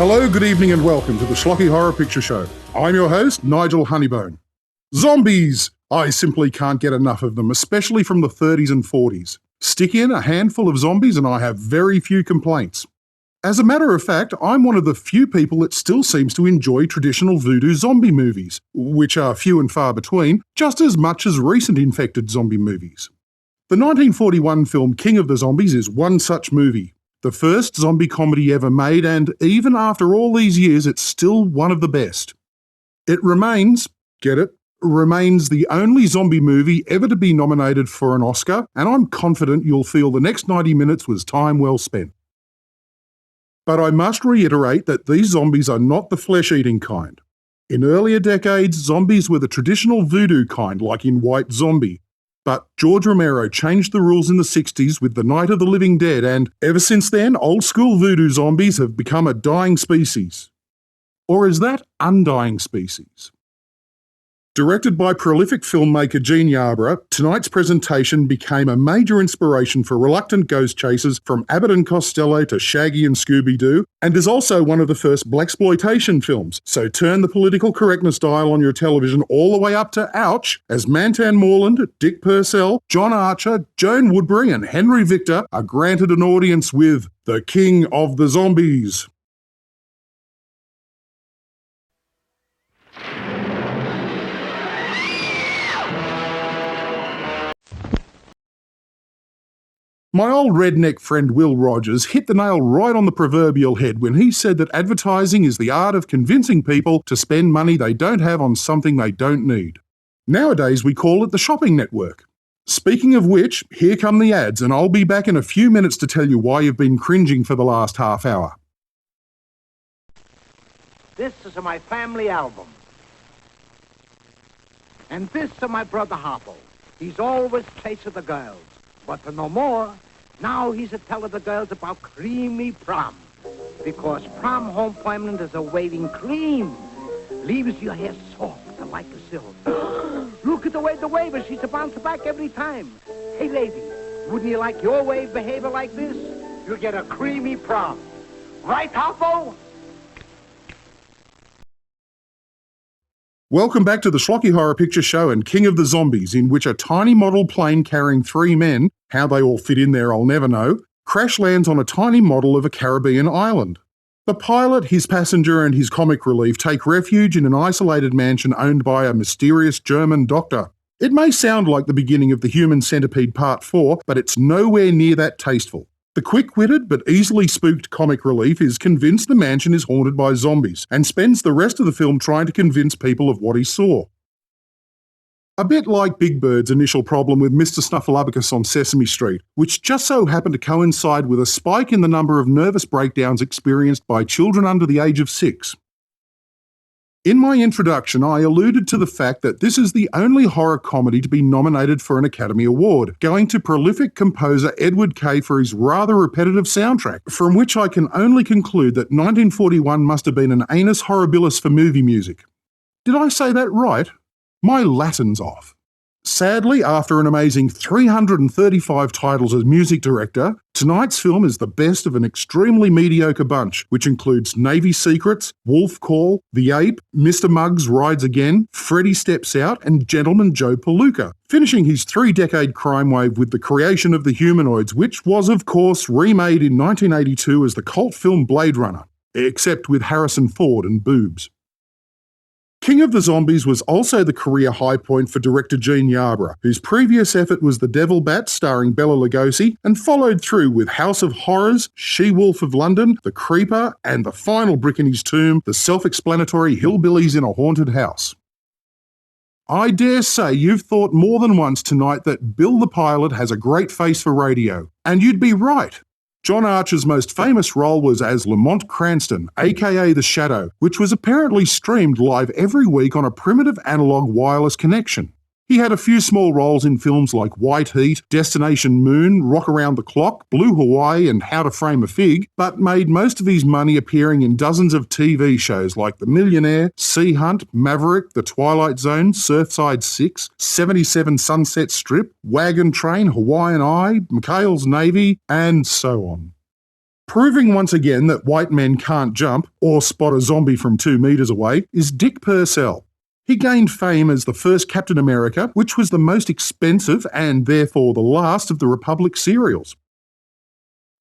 Hello, good evening and welcome to the Schlocky Horror Picture Show. I'm your host, Nigel Honeybone. Zombies! I simply can't get enough of them, especially from the 30s and 40s. Stick in a handful of zombies and I have very few complaints. As a matter of fact, I'm one of the few people that still seems to enjoy traditional voodoo zombie movies, which are few and far between, just as much as recent infected zombie movies. The 1941 film King of the Zombies is one such movie. The first zombie comedy ever made, and even after all these years, it's still one of the best. It remains, get it, remains the only zombie movie ever to be nominated for an Oscar, and I'm confident you'll feel the next 90 minutes was time well spent. But I must reiterate that these zombies are not the flesh-eating kind. In earlier decades, zombies were the traditional voodoo kind, like in White Zombie. But George Romero changed the rules in the 60s with The Night of the Living Dead, and ever since then, old-school voodoo zombies have become a dying species. Or is that undying species? Directed by prolific filmmaker Gene Yarborough, tonight's presentation became a major inspiration for reluctant ghost chasers from Abbott and Costello to Shaggy and Scooby-Doo, and is also one of the first blaxploitation films, so turn the political correctness dial on your television all the way up to ouch, as Mantan Moreland, Dick Purcell, John Archer, Joan Woodbury and Henry Victor are granted an audience with The King of the Zombies. My old redneck friend Will Rogers hit the nail right on the proverbial head when he said that advertising is the art of convincing people to spend money they don't have on something they don't need. Nowadays we call it the shopping network. Speaking of which, here come the ads, and I'll be back in a few minutes to tell you why you've been cringing for the last half hour. This is my family album. And this is my brother Harpo. He's always chasing the girls. But to no more, now he's a telling the girls about creamy prom. Because prom home permanent is awaiting cream. Leaves your hair soft and like the silk. Look at the way the waver, she's a bounce back every time. Hey, lady, wouldn't you like your wave behavior like this? You'll get a creamy prom. Right, Harpo? Welcome back to the Schlocky Horror Picture Show and King of the Zombies, in which a tiny model plane carrying 3 men, how they all fit in there I'll never know, crash lands on a tiny model of a Caribbean island. The pilot, his passenger and his comic relief take refuge in an isolated mansion owned by a mysterious German doctor. It may sound like the beginning of The Human Centipede Part 4, but it's nowhere near that tasteful. The quick-witted but easily spooked comic relief is convinced the mansion is haunted by zombies and spends the rest of the film trying to convince people of what he saw. A bit like Big Bird's initial problem with Mr. Snuffleupagus on Sesame Street, which just so happened to coincide with a spike in the number of nervous breakdowns experienced by children under the age of 6. In my introduction, I alluded to the fact that this is the only horror comedy to be nominated for an Academy Award, going to prolific composer Edward Kay for his rather repetitive soundtrack, from which I can only conclude that 1941 must have been an annus horribilis for movie music. Did I say that right? My Latin's off. Sadly, after an amazing 335 titles as music director, tonight's film is the best of an extremely mediocre bunch, which includes Navy Secrets, Wolf Call, The Ape, Mr. Muggs Rides Again, Freddy Steps Out, and Gentleman Joe Palooka, finishing his 3-decade crime wave with The Creation of the Humanoids, which was, of course, remade in 1982 as the cult film Blade Runner, except with Harrison Ford and boobs. King of the Zombies was also the career high point for director Gene Yarborough, whose previous effort was The Devil Bat starring Bela Lugosi, and followed through with House of Horrors, She-Wolf of London, The Creeper, and the final brick in his tomb, the self-explanatory Hillbillies in a Haunted House. I dare say you've thought more than once tonight that Bill the Pilot has a great face for radio, and you'd be right. John Archer's most famous role was as Lamont Cranston, aka The Shadow, which was apparently streamed live every week on a primitive analog wireless connection. He had a few small roles in films like White Heat, Destination Moon, Rock Around the Clock, Blue Hawaii and How to Frame a Fig, but made most of his money appearing in dozens of TV shows like The Millionaire, Sea Hunt, Maverick, The Twilight Zone, Surfside 6, 77 Sunset Strip, Wagon Train, Hawaiian Eye, McHale's Navy, and so on. Proving once again that white men can't jump or spot a zombie from 2 metres away is Dick Purcell. He gained fame as the first Captain America, which was the most expensive and therefore the last of the Republic serials.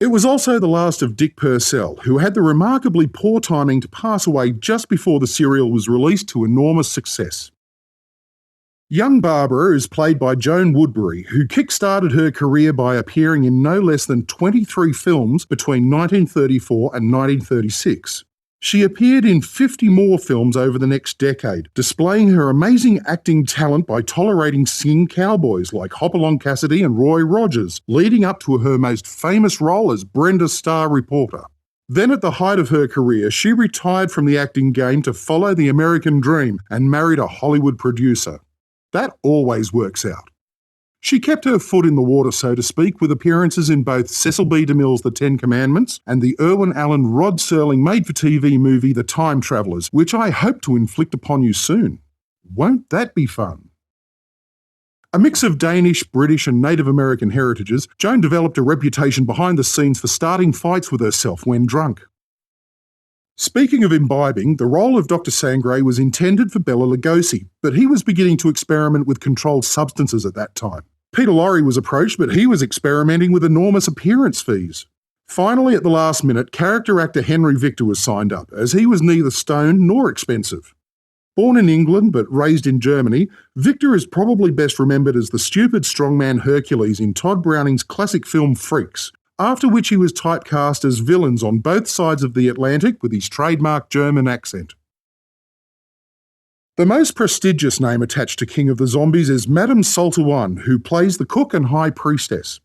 It was also the last of Dick Purcell, who had the remarkably poor timing to pass away just before the serial was released to enormous success. Young Barbara is played by Joan Woodbury, who kick-started her career by appearing in no less than 23 films between 1934 and 1936. She appeared in 50 more films over the next decade, displaying her amazing acting talent by tolerating singing cowboys like Hopalong Cassidy and Roy Rogers, leading up to her most famous role as Brenda Starr reporter. Then at the height of her career, she retired from the acting game to follow the American dream and married a Hollywood producer. That always works out. She kept her foot in the water, so to speak, with appearances in both Cecil B. DeMille's The Ten Commandments and the Irwin Allen Rod Serling made-for-TV movie The Time Travelers, which I hope to inflict upon you soon. Won't that be fun? A mix of Danish, British and Native American heritages, Joan developed a reputation behind the scenes for starting fights with herself when drunk. Speaking of imbibing, the role of Dr. Sangre was intended for Bela Lugosi, but he was beginning to experiment with controlled substances at that time. Peter Lorre was approached, but he was experimenting with enormous appearance fees. Finally, at the last minute, character actor Henry Victor was signed up, as he was neither stoned nor expensive. Born in England but raised in Germany, Victor is probably best remembered as the stupid strongman Hercules in Todd Browning's classic film Freaks, after which he was typecast as villains on both sides of the Atlantic with his trademark German accent. The most prestigious name attached to King of the Zombies is Madame Saltuan, who plays the cook and high priestess.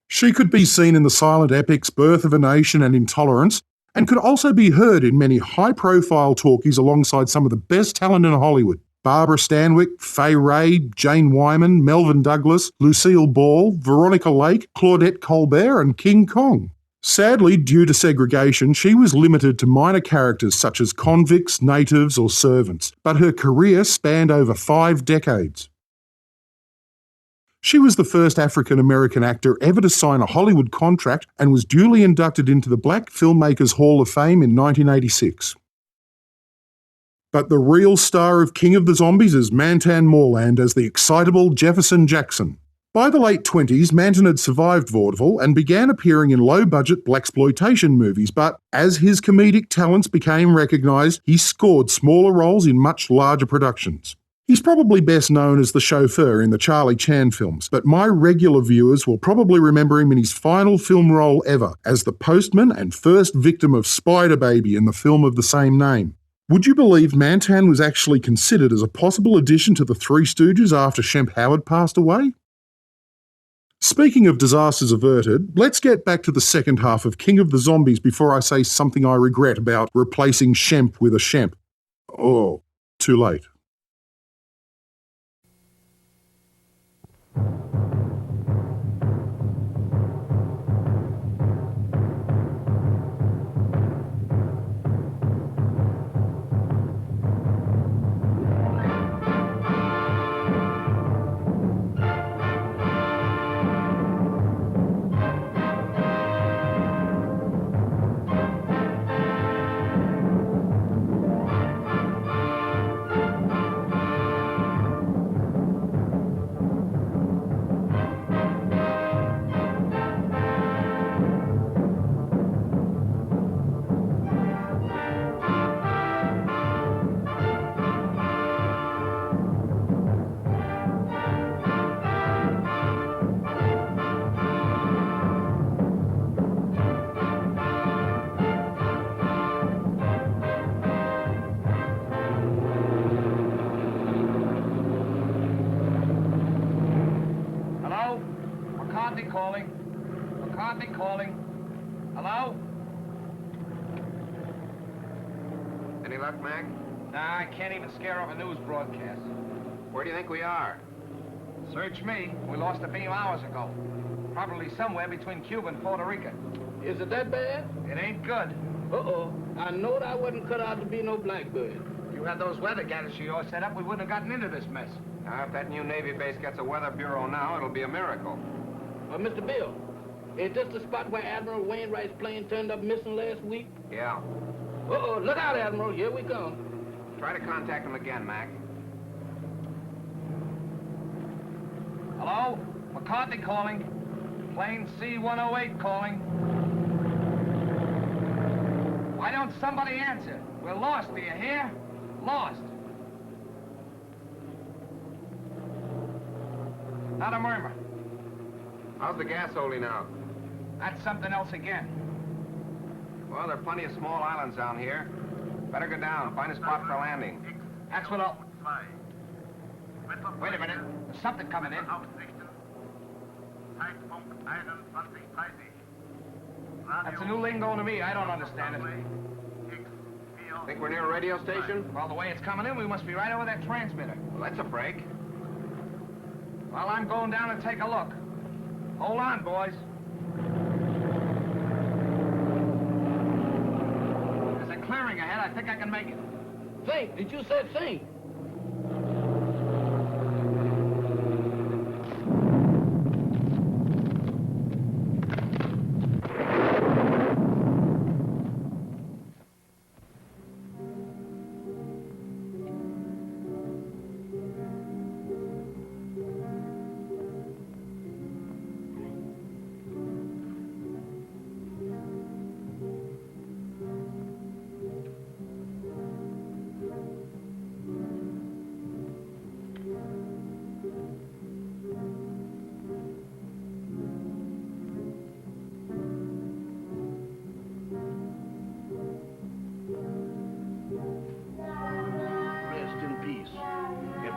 She could be seen in the silent epics Birth of a Nation and Intolerance, and could also be heard in many high-profile talkies alongside some of the best talent in Hollywood. Barbara Stanwyck, Fay Wray, Jane Wyman, Melvyn Douglas, Lucille Ball, Veronica Lake, Claudette Colbert and King Kong. Sadly, due to segregation, she was limited to minor characters such as convicts, natives or servants, but her career spanned over 5 decades. She was the first African-American actor ever to sign a Hollywood contract and was duly inducted into the Black Filmmakers Hall of Fame in 1986. But the real star of King of the Zombies is Mantan Moreland as the excitable Jefferson Jackson. By the late 20s, Mantan had survived vaudeville and began appearing in low-budget blaxploitation movies, but as his comedic talents became recognised, he scored smaller roles in much larger productions. He's probably best known as the chauffeur in the Charlie Chan films, but my regular viewers will probably remember him in his final film role ever, as the postman and first victim of Spider Baby in the film of the same name. Would you believe Mantan was actually considered as a possible addition to the Three Stooges after Shemp Howard passed away? Speaking of disasters averted, let's get back to the second half of King of the Zombies before I say something I regret about replacing Shemp with a Shemp. Oh, too late. McCarthy calling. Hello? Any luck, Mac? Nah, I can't even scare off a news broadcast. Where do you think we are? Search me. We lost a few hours ago. Probably somewhere between Cuba and Puerto Rico. Is it that bad? It ain't good. Uh-oh. I knowed I wasn't cut out to be no blackbird. If you had those weather gadgets of yours set up, we wouldn't have gotten into this mess. Now, if that new Navy base gets a weather bureau now, it'll be a miracle. Mr. Bill, Is this the spot where Admiral Wainwright's plane turned up missing last week? Yeah. Uh-oh, look out, Admiral. Here we come. Try to contact him again, Mac. Hello? McCarthy calling. Plane C-108 calling. Why don't somebody answer? We're lost, do you hear? Lost. Not a murmur. How's the gas holding out? That's something else again. Well, there are plenty of small islands down here. Better go down, find a spot for landing. That's what I'll... Wait a minute. There's something coming in. That's a new lingo to me. I don't understand it. Think we're near a radio station? Well, the way it's coming in, we must be right over that transmitter. Well, that's a break. Well, I'm going down and take a look. Hold on, boys. There's a clearing ahead. I think I can make it. Think. Did you say think?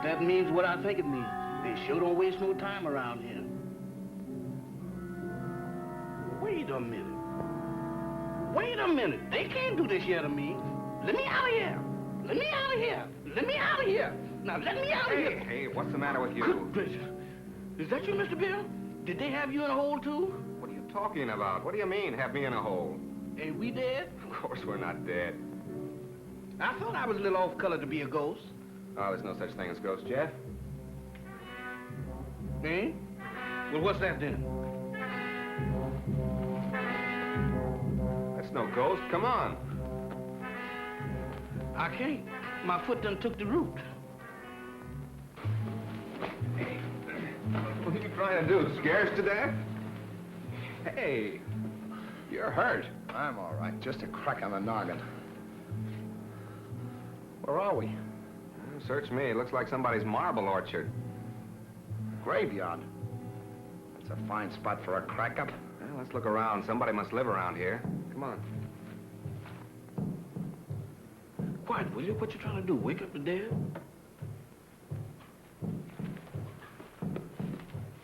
That means what I think it means. They sure don't waste no time around here. Wait a minute. Wait a minute. They can't do this here to me. Let me out of here. Let me out of here. Let me out of here. Now let me out of here. Hey, what's the matter with you? Good gracious. Is that you, Mr. Bill? Did they have you in a hole, too? What are you talking about? What do you mean, have me in a hole? Ain't we dead? Of course we're not dead. I thought I was a little off color to be a ghost. Oh, there's no such thing as ghosts, Jeff. Eh? Well, what's that then? That's no ghost. Come on. I can't. My foot done took the root. What are you trying to do? Scare us to death? Hey, you're hurt. I'm all right. Just a crack on the noggin. Where are we? Search me. It looks like somebody's marble orchard. Graveyard. That's a fine spot for a crack-up. Well, let's look around. Somebody must live around here. Come on. Quiet, will you? What you trying to do? Wake up the dead?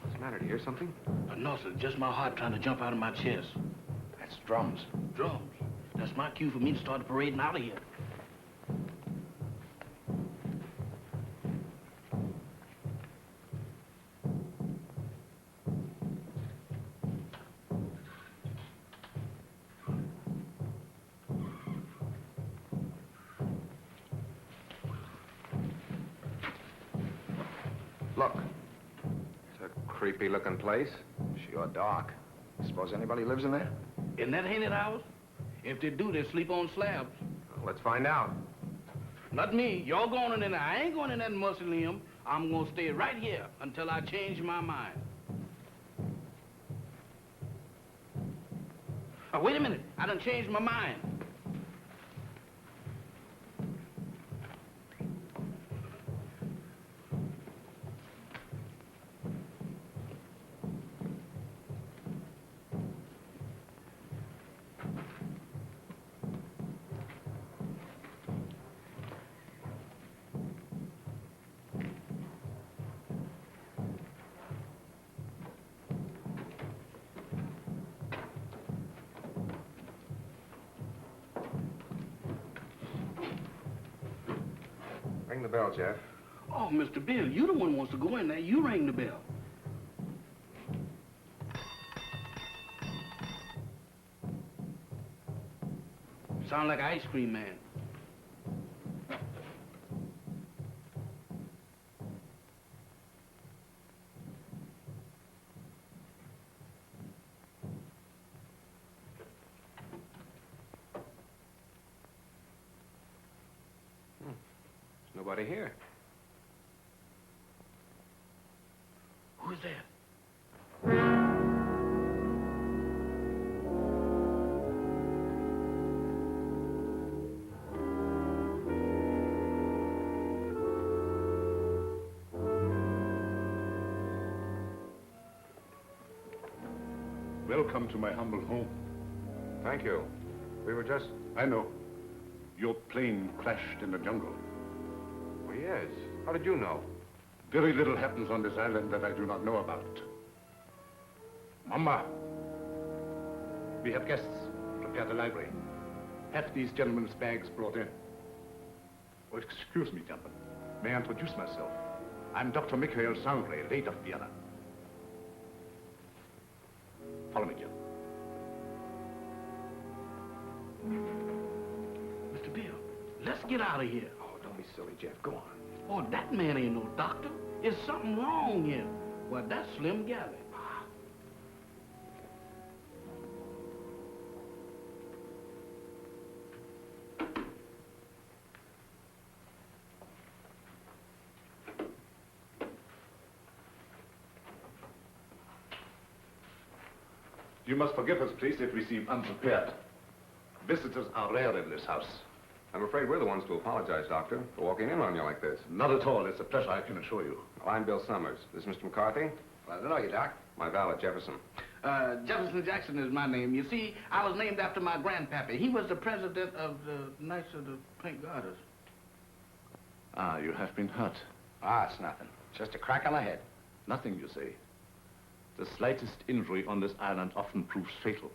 What's the matter? Do you hear something? No, sir. Just my heart trying to jump out of my chest. That's drums. Drums. That's my cue for me to start parading out of here. Look. It's a creepy-looking place. Sure dark. Suppose anybody lives in there? In that haunted house? If they do, they sleep on slabs. Well, let's find out. Not me. Y'all going in there. I ain't going in that mausoleum. I'm gonna stay right here until I change my mind. Oh, wait a minute. I done changed my mind. Ring the bell, Jeff. Oh, Mr. Bill, you the one who wants to go in there. You ring the bell. Sound like an ice cream man. Nobody here. Who's that? Welcome to my humble home. Thank you. We were just... I know. Your plane crashed in the jungle. Oh, yes. How did you know? Very little happens on this island that I do not know about. Mama, we have guests. Prepare the library. Have these gentlemen's bags brought in. Oh, excuse me, gentlemen. May I introduce myself? I'm Dr. Michael Sangre, late of Vienna. Follow me, Jim. Mr. Bill, let's get out of here. Oh, don't be silly, Jeff. Go on. Oh, that man ain't no doctor. There's something wrong here. Well, that's Slim Galley. You must forgive us, please, if we seem unprepared. Visitors are rare in this house. I'm afraid we're the ones to apologize, Doctor, for walking in on you like this. Not at all. It's a pleasure, I can assure you. Well, I'm Bill Summers. This is Mr. McCarthy. Glad to know you, Doc. My valet, Jefferson. Jefferson Jackson is my name. You see, I was named after my grandpappy. He was the president of the Knights of the Pink Garters. Ah, you have been hurt. Ah, it's nothing. Just a crack on the head. Nothing, you say. The slightest injury on this island often proves fatal.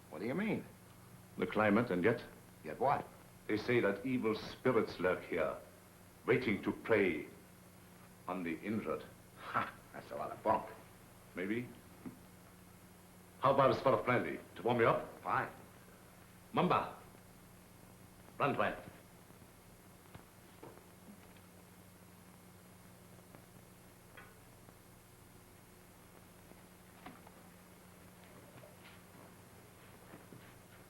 What do you mean? The climate, and yet, Yet what? they say that evil spirits lurk here, waiting to prey on the injured. Ha! That's a lot of bunk. Maybe? How about a spot of brandy to warm me up? Fine. Mamba, Brandwein.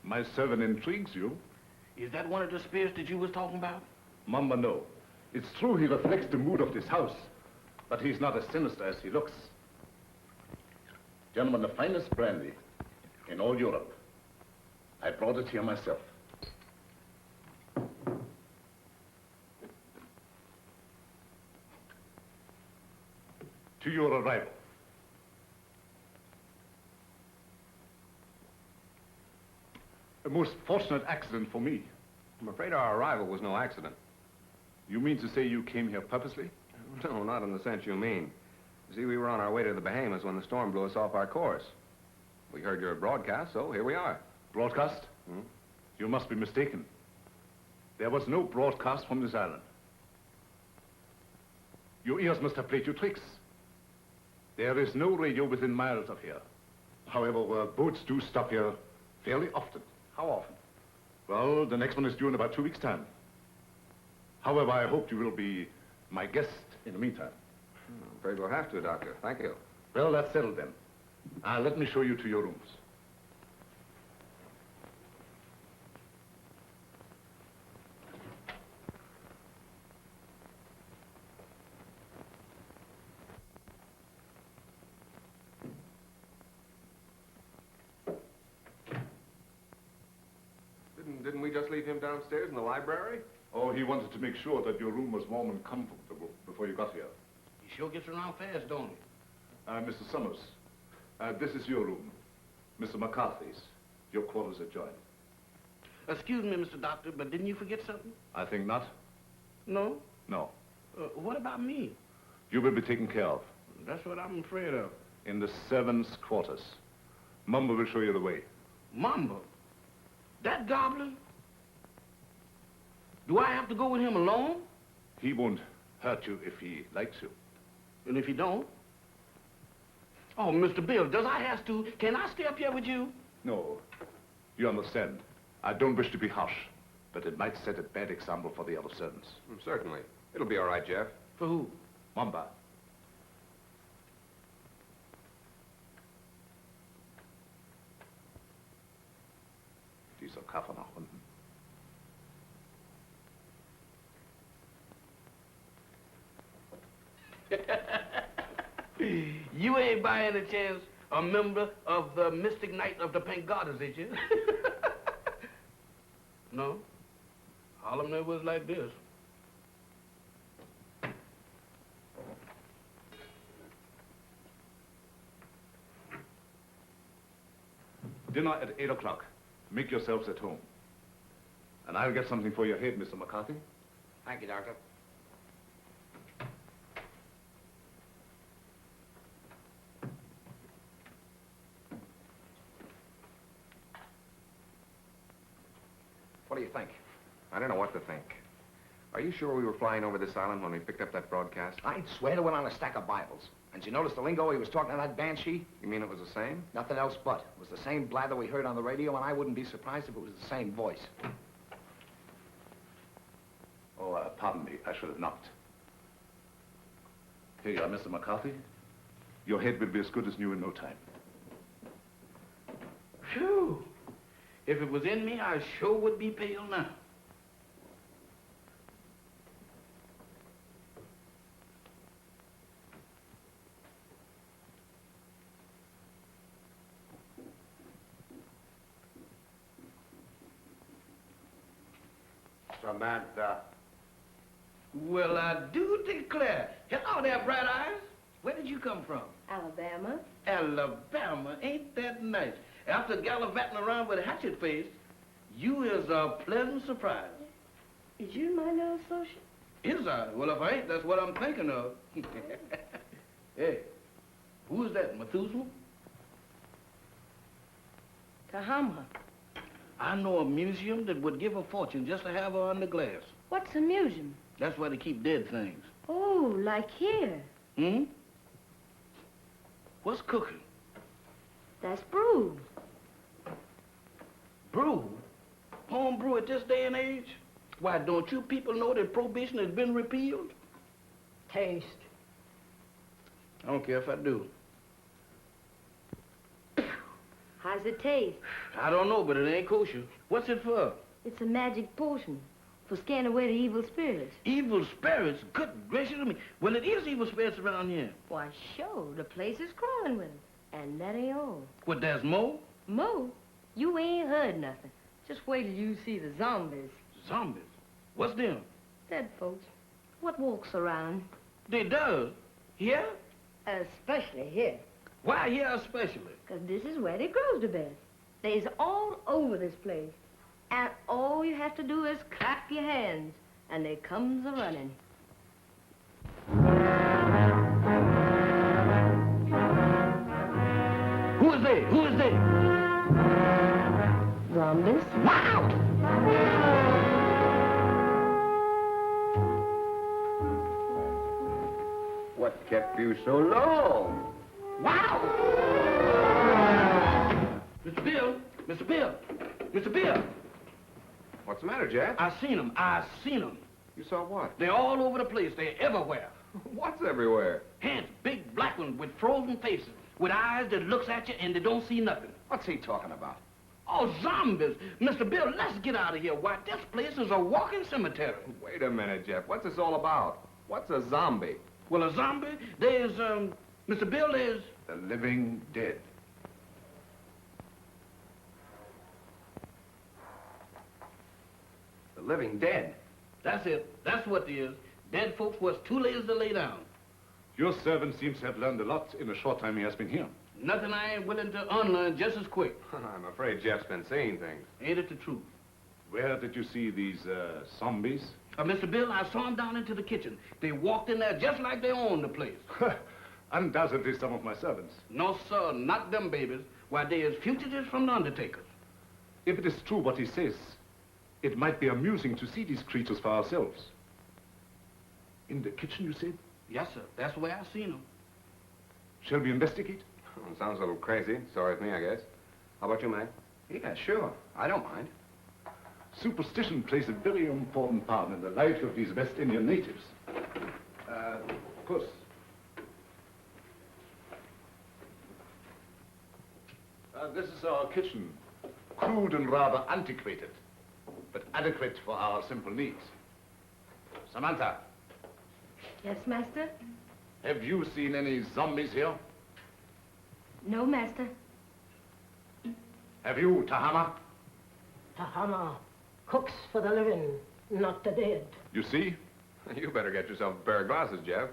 My servant intrigues you. Is that one of the spirits that you was talking about? Mamba, no. It's true he reflects the mood of this house, but he's not as sinister as he looks. Gentlemen, the finest brandy in all Europe. I brought it here myself. To your arrival. A most fortunate accident for me. I'm afraid our arrival was no accident. You mean to say you came here purposely? No, not in the sense you mean. You see, we were on our way to the Bahamas when the storm blew us off our course. We heard your broadcast, so here we are. Broadcast? Hmm? You must be mistaken. There was no broadcast from this island. Your ears must have played you tricks. There is no radio within miles of here. However, boats do stop here fairly often. How often? Well, the next one is due in about 2 weeks' time. However, I hope you will be my guest in the meantime. I'm afraid we'll have to, Doctor. Thank you. Well, that's settled then. Let me show you to your rooms. Didn't we just leave him downstairs in the library? Oh, he wanted to make sure that your room was warm and comfortable before you got here. He sure gets around fast, don't he? Mr. Summers, this is your room. Mr. McCarthy's. Your quarters adjoin. Excuse me, Mr. Doctor, but didn't you forget something? I think not. No? No. What about me? You will be taken care of. That's what I'm afraid of. In the servants' quarters. Mumba will show you the way. Mamba? That goblin? Do I have to go with him alone? He won't hurt you if he likes you. And if he don't? Oh, Mr. Bill, does I have to? Can I stay up here with you? No. You understand. I don't wish to be harsh, but it might set a bad example for the other servants. Certainly. It'll be all right, Jeff. For who? Mamba. Dieser Kaffer nach unten. You ain't by any chance a member of the Mystic Knight of the Pink Garters, ain't you? No? Harlem never was like this. Dinner at 8 o'clock. Make yourselves at home. And I'll get something for your head, Mr. McCarthy. Thank you, Doctor. What do you think? I don't know what to think. Are you sure we were flying over this island when we picked up that broadcast? I'd swear to it on a stack of Bibles. And did you notice the lingo he was talking to that banshee? You mean it was the same? Nothing else but. It was the same blather we heard on the radio, and I wouldn't be surprised if it was the same voice. Oh, pardon me. I should have knocked. Here you are, Mr. McCarthy. Your head will be as good as new in no time. Phew. If it was in me, I sure would be pale now. Samantha. Well, I do declare. Hello there, Bright Eyes. Where did you come from? Alabama. Alabama. Ain't that nice? After gallivanting around with a hatchet face, you is a pleasant surprise. Is you my little associate? Is I? Well, if I ain't, that's what I'm thinking of. Hey, who is that, Methuselah? Kahama. I know a museum that would give a fortune just to have her under glass. What's a museum? That's where they keep dead things. Oh, like here. Hmm? What's cooking? That's brew. Brew? Home brew at this day and age? Why, don't you people know that prohibition has been repealed? Taste. I don't care if I do. How's it taste? I don't know, but it ain't kosher. What's it for? It's a magic potion for scaring away the evil spirits. Evil spirits? Good gracious of me. Well, it is evil spirits around here. Why, sure, the place is crawling with them. And that ain't all. What, there's more? Mo, you ain't heard nothing. Just wait till you see the zombies. Zombies? What's them? Dead folks. What walks around? They does? Here? Especially here. Why here especially? 'Cause this is where they grows the best. They's all over this place. And all you have to do is clap your hands, and they comes a-running. Who is they? Who is they? Zombies? Wow! What kept you so long? Wow! Mr. Bill! Mr. Bill! Mr. Bill! What's the matter, Jack? I seen them. I seen them. You saw what? They're all over the place. They're everywhere. What's everywhere? Hands, big black ones with frozen faces, with eyes that looks at you and they don't see nothing. What's he talking about? Oh, zombies. Mr. Bill, let's get out of here. Why, this place is a walking cemetery. Wait a minute, Jeff. What's this all about? What's a zombie? Well, a zombie, there's, Mr. Bill, there's... The living dead. The living dead. That's it. That's what it is. Dead folks was too lazy to lay down. Your servant seems to have learned a lot in the short time he has been here. Nothing I ain't willing to unlearn just as quick. I'm afraid Jeff's been seeing things. Ain't it the truth? Where did you see these, zombies? Mr. Bill, I saw them down into the kitchen. They walked in there just like they owned the place. Undoubtedly some of my servants. No, sir, not them babies. Why, they is fugitives from the undertakers. If it is true what he says, it might be amusing to see these creatures for ourselves. In the kitchen, you said? Yes, sir. That's where I seen them. Shall we investigate? Sounds a little crazy. Sorry with me, I guess. How about you, Mac? Yeah, sure. I don't mind. Superstition plays a very important part in the life of these West Indian natives. Puss. This is our kitchen. Crude and rather antiquated, but adequate for our simple needs. Samantha. Yes, master? Have you seen any zombies here? No, master. Have you, Tahama? Tahama cooks for the living, not the dead. You see? You better get yourself a pair of glasses, Jeff.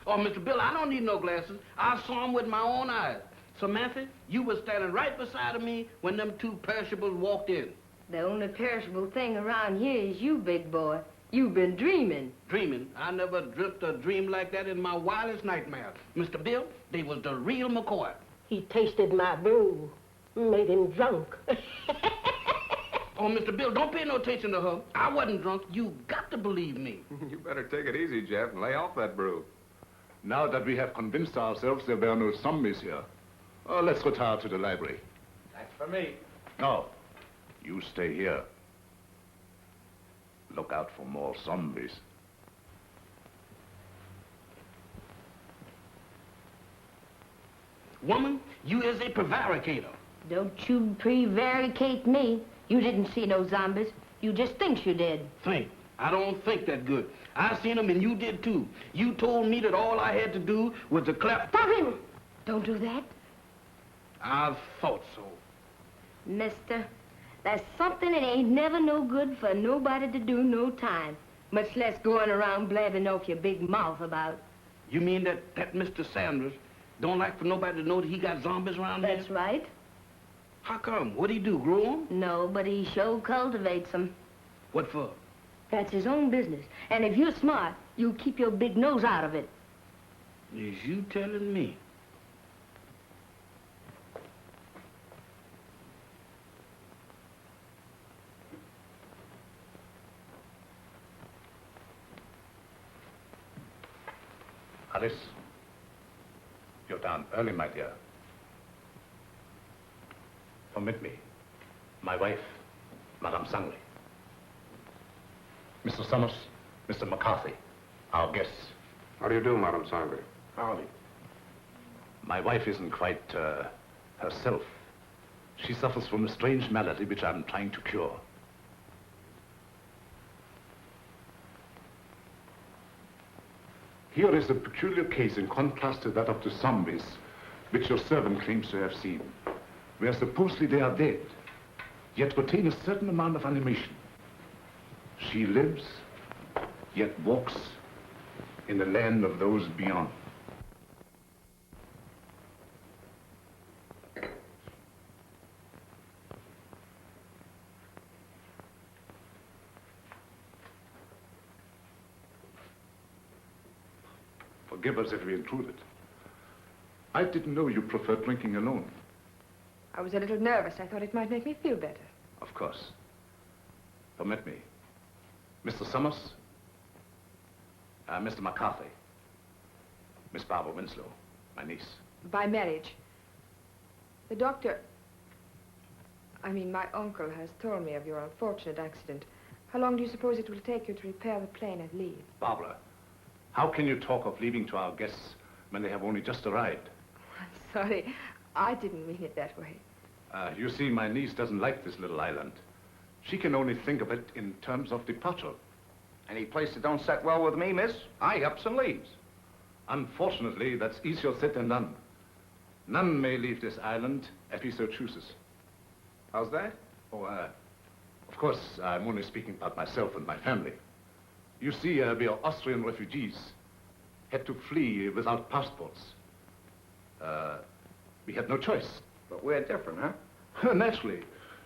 Oh, Mr. Bill, I don't need no glasses. I saw him with my own eyes. Samantha, you were standing right beside of me when them two perishables walked in. The only perishable thing around here is you, big boy. You've been dreaming. Dreaming? I never dreamt a dream like that in my wildest nightmare. Mr. Bill, they was the real McCoy. He tasted my brew, made him drunk. Oh, Mr. Bill, don't pay no attention to her. I wasn't drunk. You got to believe me. You better take it easy, Jeff, and lay off that brew. Now that we have convinced ourselves there were no zombies here, let's retire to the library. That's for me. No, you stay here. Look out for more zombies. Woman, you is a prevaricator. Don't you prevaricate me. You didn't see no zombies. You just think you did. Think. I don't think that good. I seen them and you did too. You told me that all I had to do was to clap. Stop him! Don't do that. I thought so. Mister, that's something that ain't never no good for nobody to do no time. Much less going around blabbing off your big mouth about. You mean that Mr. Sanders don't like for nobody to know that he got zombies around here? That's right. How come? What'd he do, grow them? No, but he sure cultivates them. What for? That's his own business. And if you're smart, you'll keep your big nose out of it. Is you telling me? Alice, you're down early, my dear. Permit me. My wife, Madame Sangley. Mr. Summers, Mr. McCarthy, our guests. How do you do, Madame Sangley? Howdy. My wife isn't quite herself. She suffers from a strange malady which I'm trying to cure. Here is a peculiar case in contrast to that of the zombies, which your servant claims to have seen, where supposedly they are dead, yet retain a certain amount of animation. She lives, yet walks in the land of those beyond. Forgive us if we intruded. I didn't know you preferred drinking alone. I was a little nervous. I thought it might make me feel better. Of course. Permit me. Mr. Summers, Mr. McCarthy, Miss Barbara Winslow, my niece. By marriage. The doctor, I mean, my uncle has told me of your unfortunate accident. How long do you suppose it will take you to repair the plane and leave? Barbara, how can you talk of leaving to our guests when they have only just arrived? I'm sorry. I didn't mean it that way. You see, my niece doesn't like this little island. She can only think of it in terms of departure. Any place that don't set well with me, miss, I ups and leaves. Unfortunately, that's easier said than done. None may leave this island if he so chooses. How's that? Oh, of course, I'm only speaking about myself and my family. You see, we are Austrian refugees, had to flee without passports. We had no choice. But we're different, huh? Naturally.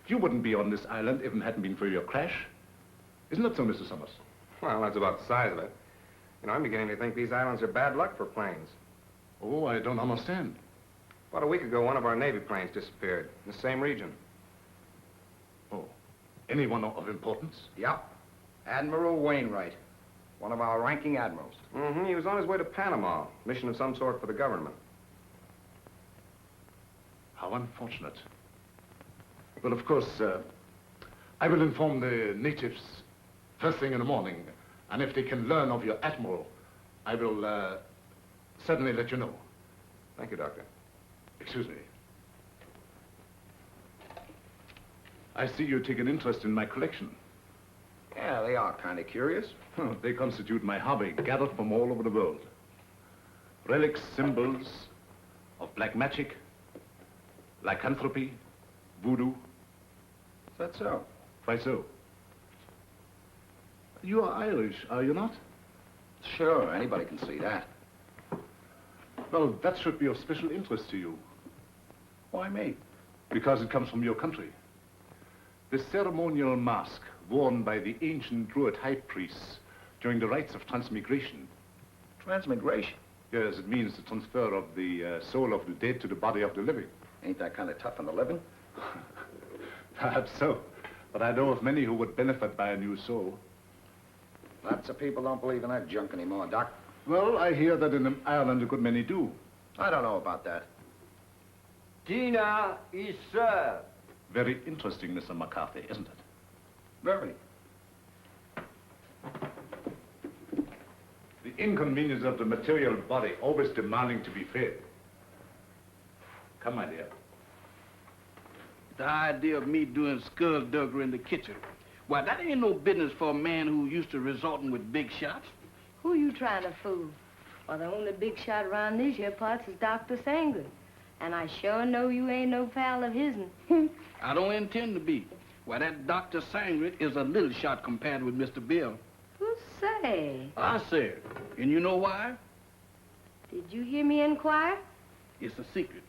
You wouldn't be on this island if it hadn't been for your crash. Isn't that so, Mr. Summers? Well, that's about the size of it. You know, I'm beginning to think these islands are bad luck for planes. Oh, I don't understand. About a week ago, one of our Navy planes disappeared in the same region. Oh, anyone of importance? Yep. Admiral Wainwright, one of our ranking admirals. Mm-hmm. He was on his way to Panama, mission of some sort for the government. How unfortunate. Well, of course, I will inform the natives first thing in the morning, and if they can learn of your admiral, I will certainly let you know. Thank you, Doctor. Excuse me. I see you take an interest in my collection. Yeah, they are kind of curious. They constitute my hobby, gathered from all over the world. Relics, symbols of black magic, lycanthropy, voodoo. Is that so? Why so? You are Irish, are you not? Sure, anybody can see that. Well, that should be of special interest to you. Why me? Because it comes from your country. The ceremonial mask worn by the ancient Druid high priests during the rites of transmigration. Transmigration? Yes, it means the transfer of the soul of the dead to the body of the living. Ain't that kind of tough on the living? Perhaps so. But I know of many who would benefit by a new soul. Lots of people don't believe in that junk anymore, Doc. Well, I hear that in Ireland a good many do. I don't know about that. Dinner is served. Very interesting, Mr. McCarthy, isn't it? Very. The inconvenience of the material body always demanding to be fed. Come, my dear. The idea of me doing skullduggery in the kitchen. Why, that ain't no business for a man who used to resorting with big shots. Who you trying to fool? Well, the only big shot around these here parts is Dr. Sangren. And I sure know you ain't no pal of his'n. I don't intend to be. Why, that Dr. Sangren is a little shot compared with Mr. Bill. Who say? I said. And you know why? Did you hear me inquire? It's a secret.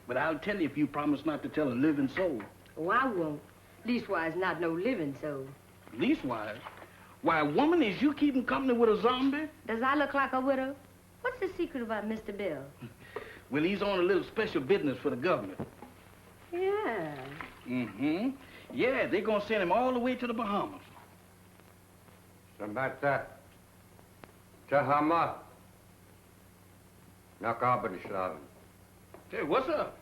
But I'll tell you if you promise not to tell a living soul. Oh, I won't. Leastwise, not no living soul. Leastwise? Why, woman, is you keeping company with a zombie? Does I look like a widow? What's the secret about Mr. Bill? Well, he's on a little special business for the government. Yeah. Mm-hmm. Yeah, they're gonna send him all the way to the Bahamas. Samata. Tahama. Nakabadishan. Hey, what's up?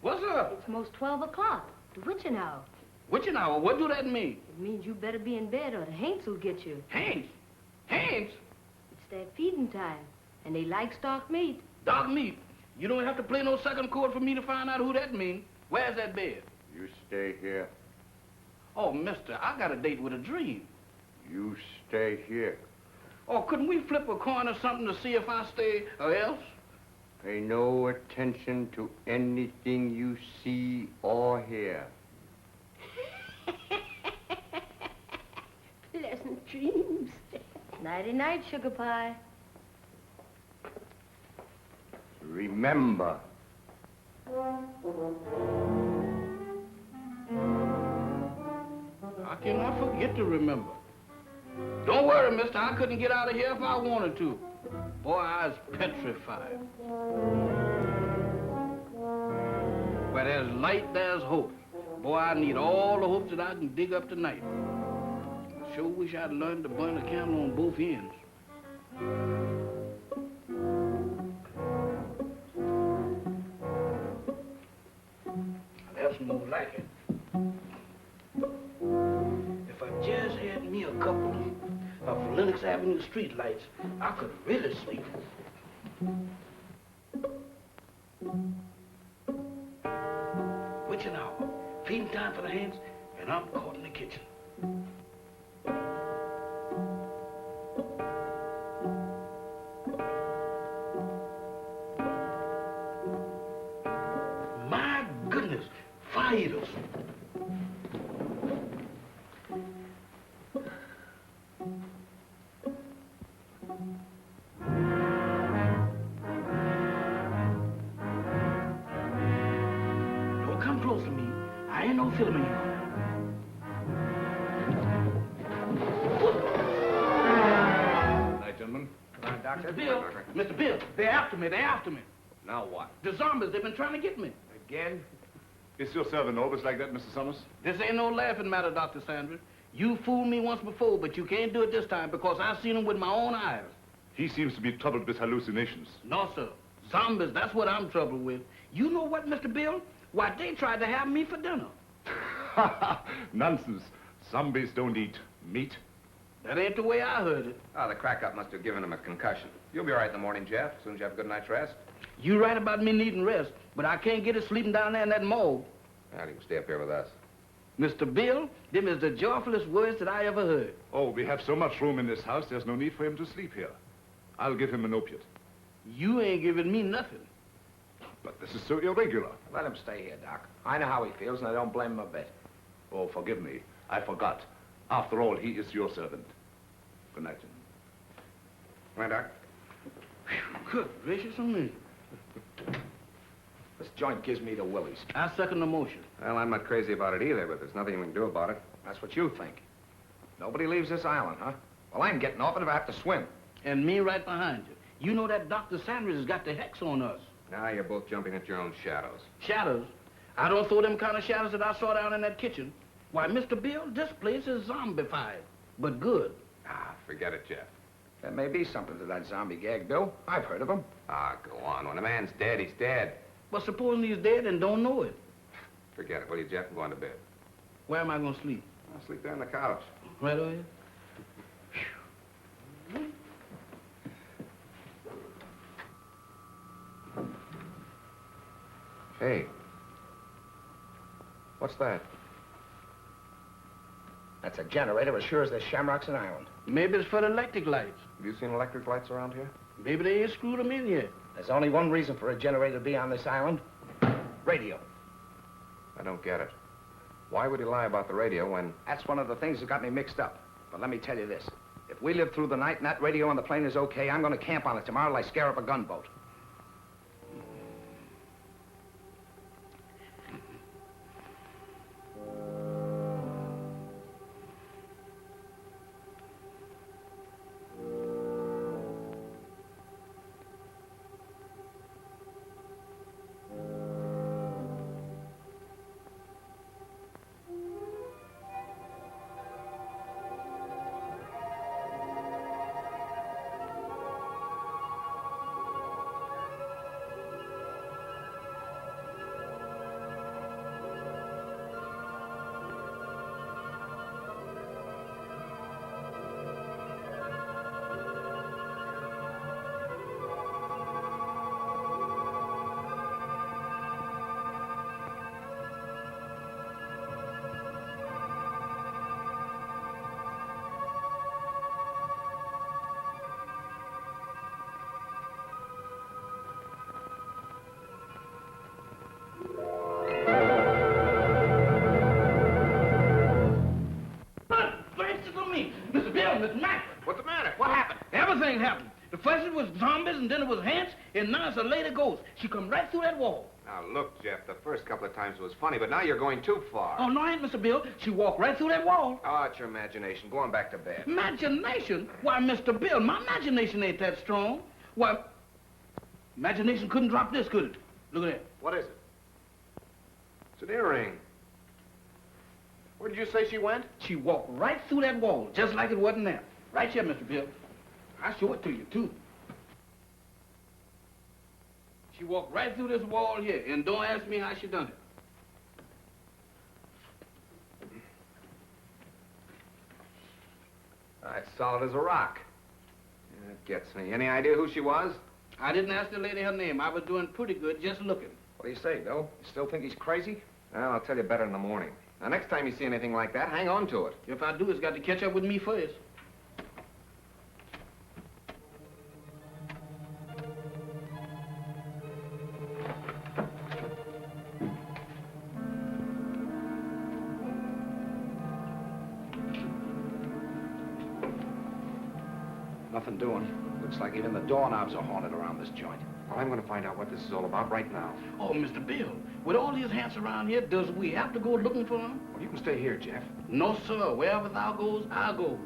What's up? It's most 12 o'clock. The witching hour. Witching hour? What do that mean? It means you better be in bed or the Haints will get you. Haints? Haints? It's their feeding time, and they like stock meat. Dog meat? You don't have to play no second chord for me to find out who that means. Where's that bed? You stay here. Oh, mister, I got a date with a dream. You stay here. Oh, couldn't we flip a coin or something to see if I stay or else? Pay no attention to anything you see or hear. Pleasant dreams. Nighty-night, sugar pie. Remember. How can I forget to remember? Don't worry, mister. I couldn't get out of here if I wanted to. Boy, I was petrified. Where there's light, there's hope. Boy, I need all the hopes that I can dig up tonight. I sure wish I'd learned to burn a candle on both ends. That's more like it. If I just had me a couple of Lenox Avenue streetlights, I could really sleep. Witching hour, feeding time for the hands, and I'm caught in the kitchen. My goodness, fire eaters. Don't come close to me. I ain't no filming you. Night, gentlemen. Doctor. Bill, Mr. Bill, they're after me, they're after me. Now what? The zombies, they've been trying to get me. Again? Is your servant always like that, Mr. Summers? This ain't no laughing matter, Dr. Sanders. You fooled me once before, but you can't do it this time because I've seen them with my own eyes. He seems to be troubled with hallucinations. No, sir. Zombies, that's what I'm troubled with. You know what, Mr. Bill? Why, they tried to have me for dinner. Nonsense. Zombies don't eat meat. That ain't the way I heard it. Oh, the crack-up must have given him a concussion. You'll be all right in the morning, Jeff, as soon as you have a good night's rest. You right about me needing rest, but I can't get it sleeping down there in that morgue. Well, you can stay up here with us. Mr. Bill, them is the joyfulest words that I ever heard. Oh, we have so much room in this house, there's no need for him to sleep here. I'll give him an opiate. You ain't giving me nothing. But this is so irregular. Let him stay here, Doc. I know how he feels, and I don't blame him a bit. Oh, forgive me. I forgot. After all, he is your servant. Good night. Right, Doc? Good gracious of me. This joint gives me the willies. I second the motion. Well, I'm not crazy about it either, but there's nothing we can do about it. That's what you think. Nobody leaves this island, huh? Well, I'm getting off it if I have to swim. And me right behind you. You know that Dr. Sanders has got the hex on us. Now you're both jumping at your own shadows. Shadows? I don't throw them kind of shadows that I saw down in that kitchen. Why, Mr. Bill, this place is zombified, but good. Ah, forget it, Jeff. There may be something to that zombie gag, Bill. I've heard of them. Ah, go on. When a man's dead, he's dead. But supposing he's dead and don't know it. Forget it, will you, Jeff? I'm going to bed. Where am I going to sleep? I'll sleep there on the couch. Right over here? Hey. What's that? That's a generator as sure as there's shamrocks in Ireland. Maybe it's for the electric lights. Have you seen electric lights around here? Maybe they ain't screwed them in yet. There's only one reason for a generator to be on this island. Radio. I don't get it. Why would he lie about the radio when... That's one of the things that got me mixed up. But let me tell you this. If we live through the night and that radio on the plane is okay, I'm going to camp on it tomorrow till I scare up a gunboat. What's the matter? What happened? Everything happened. The first it was zombies, and then it was ants, and now it's a lady ghost. She come right through that wall. Now, look, Jeff, the first couple of times was funny, but now you're going too far. Oh, no, I ain't, Mr. Bill. She walked right through that wall. Oh, it's your imagination. Go on back to bed. Imagination? Why, Mr. Bill, my imagination ain't that strong. Why, imagination couldn't drop this, could it? Look at that. What is it? It's an earring. Where did you say she went? She walked right through that wall, just like it wasn't there. Right here, Mr. Bill. I'll show it to you, too. She walked right through this wall here, and don't ask me how she done it. It's solid as a rock. Yeah, that gets me. Any idea who she was? I didn't ask the lady her name. I was doing pretty good just looking. What do you say, Bill? You still think he's crazy? Well, I'll tell you better in the morning. Now, next time you see anything like that, hang on to it. If I do, it's got to catch up with me first. Nothing doing. Looks like even the doorknobs are haunted around this joint. Well, I'm going to find out what this is all about right now. Oh, Mr. Bill, with all these ants around here, does we have to go looking for them? Well, you can stay here, Jeff. No, sir. Wherever thou goes, I'll go.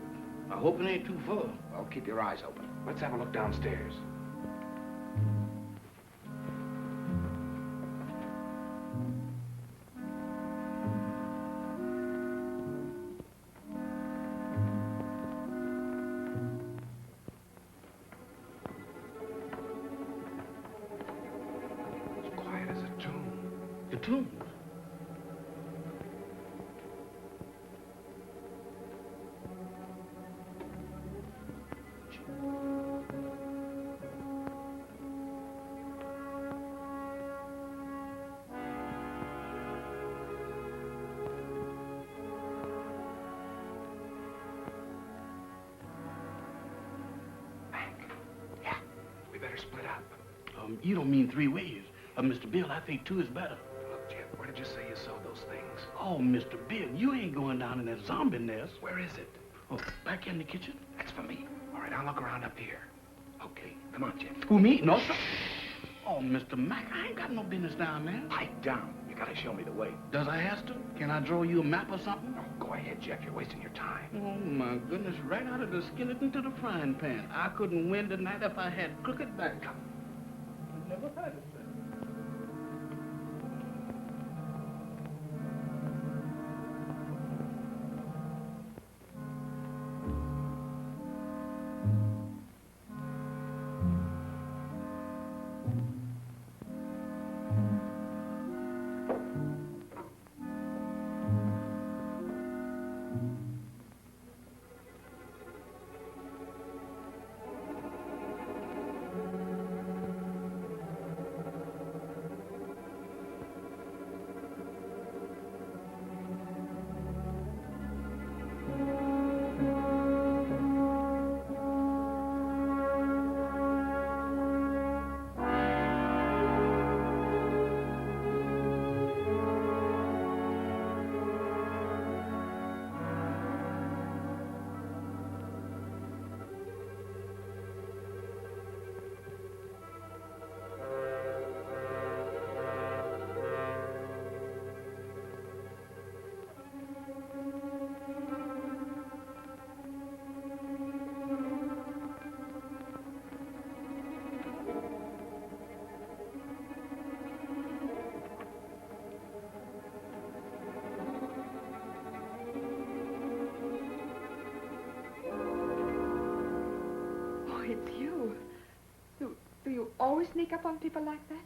I hope it ain't too far. Well, keep your eyes open. Let's have a look downstairs. The tombs. We better split up. You don't mean 3 ways. Mr. Bill, I think 2 is better. Look, Jeff, where did you say you saw those things? Oh, Mr. Bill, you ain't going down in that zombie nest. Where is it? Oh, back in the kitchen? That's for me. All right, I'll look around up here. Okay, come on, Jeff. Who, me? No, sir. Oh, Mr. Mac, I ain't got no business down there. Pipe down. You gotta show me the way. Does I have to? Can I draw you a map or something? Oh, go ahead, Jeff. You're wasting your time. Oh, my goodness, right out of the skillet into the frying pan. I couldn't win tonight if I had crooked back. I've never had it, sir. It's you. Do you always sneak up on people like that?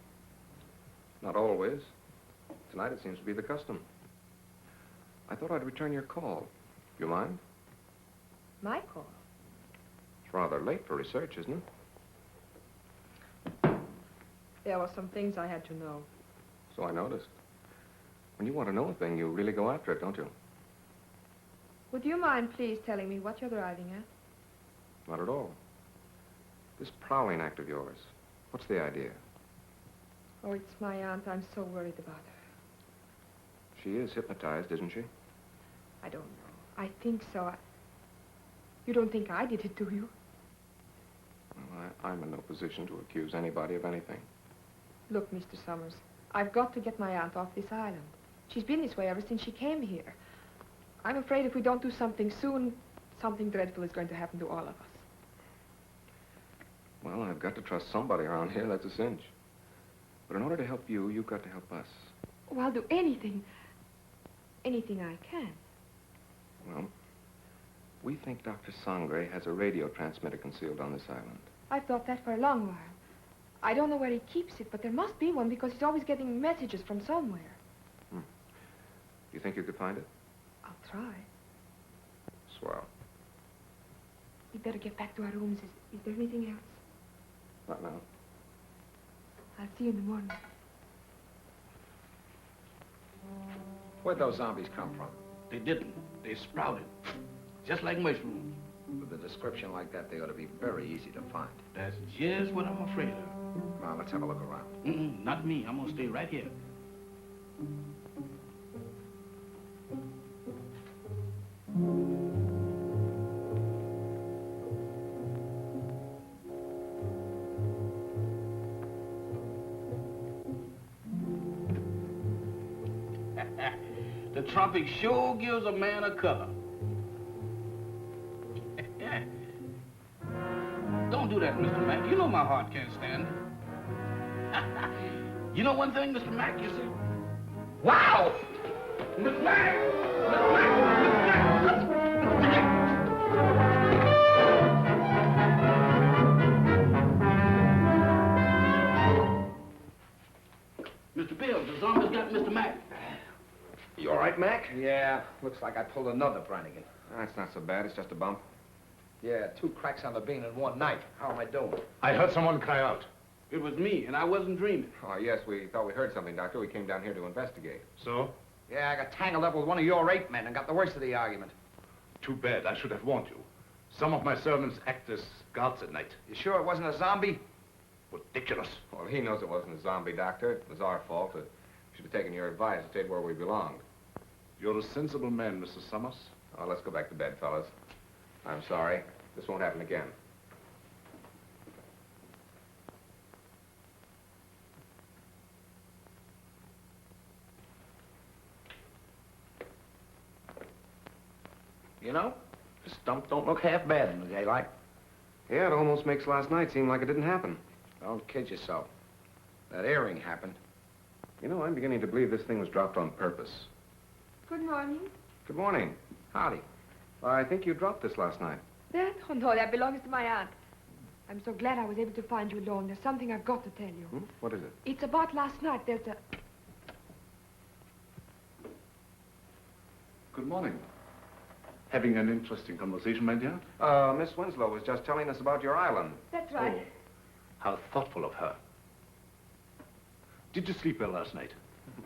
Not always. Tonight it seems to be the custom. I thought I'd return your call. You mind? My call? It's rather late for research, isn't it? There were some things I had to know. So I noticed. When you want to know a thing, you really go after it, don't you? Would you mind please telling me what you're driving at? Not at all. This prowling act of yours, what's the idea? Oh, it's my aunt. I'm so worried about her. She is hypnotized, isn't she? I don't know. I think so. You don't think I did it, do you? Well, I'm in no position to accuse anybody of anything. Look, Mr. Summers, I've got to get my aunt off this island. She's been this way ever since she came here. I'm afraid if we don't do something soon, something dreadful is going to happen to all of us. Well, I've got to trust somebody around here, that's a cinch. But in order to help you, you've got to help us. Oh, I'll do anything. Anything I can. Well, we think Dr. Sangre has a radio transmitter concealed on this island. I've thought that for a long while. I don't know where he keeps it, but there must be one because he's always getting messages from somewhere. You think you could find it? I'll try. Swell. We'd better get back to our rooms. Is there anything else? Not now. I'll see you in the morning. Where'd those zombies come from? They didn't. They sprouted. Just like mushrooms. With a description like that, they ought to be very easy to find. That's just what I'm afraid of. Now, let's have a look around. Not me. I'm gonna stay right here. The tropic sure gives a man a color. Don't do that, Mr. Mack. You know my heart can't stand it. You know one thing, Mr. Mack, you see? Wow! Mr. Mack! Mr. Mack! Mr. Mack! Mr. Bill, the zombies got Mr. Mack. You all right, Mac? Yeah, looks like I pulled another Brannigan. That's not so bad, it's just a bump. Yeah, 2 cracks on the bean in one night. How am I doing? I heard someone cry out. It was me, and I wasn't dreaming. Oh, yes, we thought we heard something, Doctor. We came down here to investigate. So? Yeah, I got tangled up with one of your 8 men and got the worst of the argument. Too bad. I should have warned you. Some of my servants act as guards at night. You sure it wasn't a zombie? Ridiculous. Well, he knows it wasn't a zombie, Doctor. It was our fault. We should have taken your advice and stayed where we belonged. You're a sensible man, Mr. Summers. Oh, let's go back to bed, fellas. I'm sorry. This won't happen again. You know, this stump don't look half bad in the daylight. Yeah, it almost makes last night seem like it didn't happen. Don't kid yourself. That earring happened. You know, I'm beginning to believe this thing was dropped on purpose. Good morning. Good morning. Howdy. I think you dropped this last night. That? Oh, no, that belongs to my aunt. I'm so glad I was able to find you alone. There's something I've got to tell you. Hmm? What is it? It's about last night. There's a... Good morning. Having an interesting conversation, my dear? Miss Winslow was just telling us about your island. That's right. Oh, how thoughtful of her. Did you sleep well last night?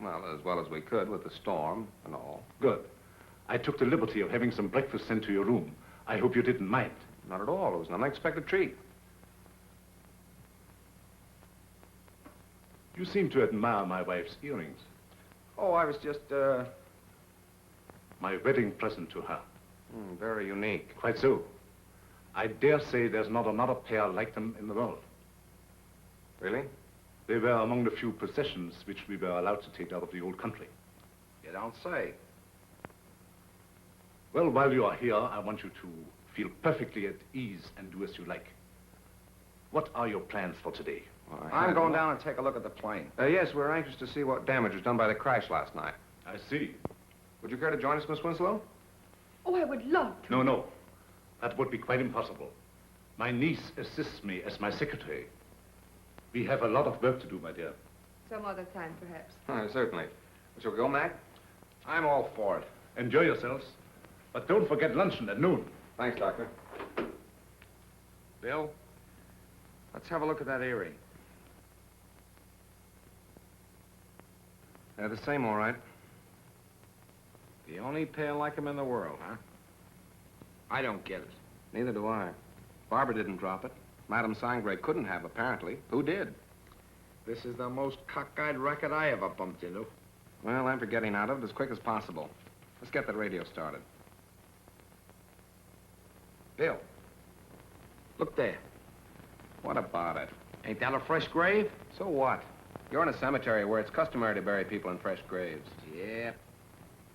Well as we could with the storm and all. Good. I took the liberty of having some breakfast sent to your room. I hope you didn't mind. Not at all. It was an unexpected treat. You seem to admire my wife's earrings. Oh, I was just, My wedding present to her. very unique. Quite so. I dare say there's not another pair like them in the world. Really? They were among the few possessions which we were allowed to take out of the old country. You don't say. Well, while you are here, I want you to feel perfectly at ease and do as you like. What are your plans for today? Well, I'm going down and take a look at the plane. Yes, we're anxious to see what damage was done by the crash last night. I see. Would you care to join us, Miss Winslow? Oh, I would love to. No. That would be quite impossible. My niece assists me as my secretary. We have a lot of work to do, my dear. Some other time, perhaps. Certainly. Shall we go, Mac? I'm all for it. Enjoy yourselves. But don't forget luncheon at noon. Thanks, Doctor. Bill, let's have a look at that earring. They're the same, all right. The only pair like him in the world, huh? I don't get it. Neither do I. Barbara didn't drop it. Madame Sangre couldn't have, apparently. Who did? This is the most cockeyed racket I ever bumped into. Well, I'm for getting out of it as quick as possible. Let's get the radio started. Bill, look there. What about it? Ain't that a fresh grave? So what? You're in a cemetery where it's customary to bury people in fresh graves. Yeah,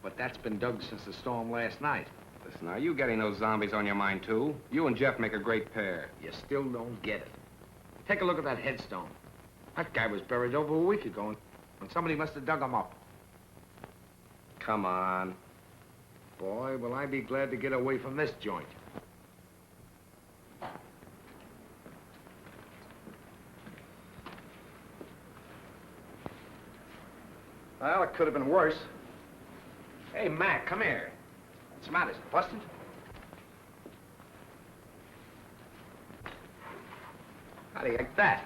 but that's been dug since the storm last night. Listen, are you getting those zombies on your mind, too? You and Jeff make a great pair. You still don't get it. Take a look at that headstone. That guy was buried over a week ago, and somebody must have dug him up. Come on. Boy, will I be glad to get away from this joint. Well, it could have been worse. Hey, Mac, come here. What's the matter? Is it busted? How do you like that?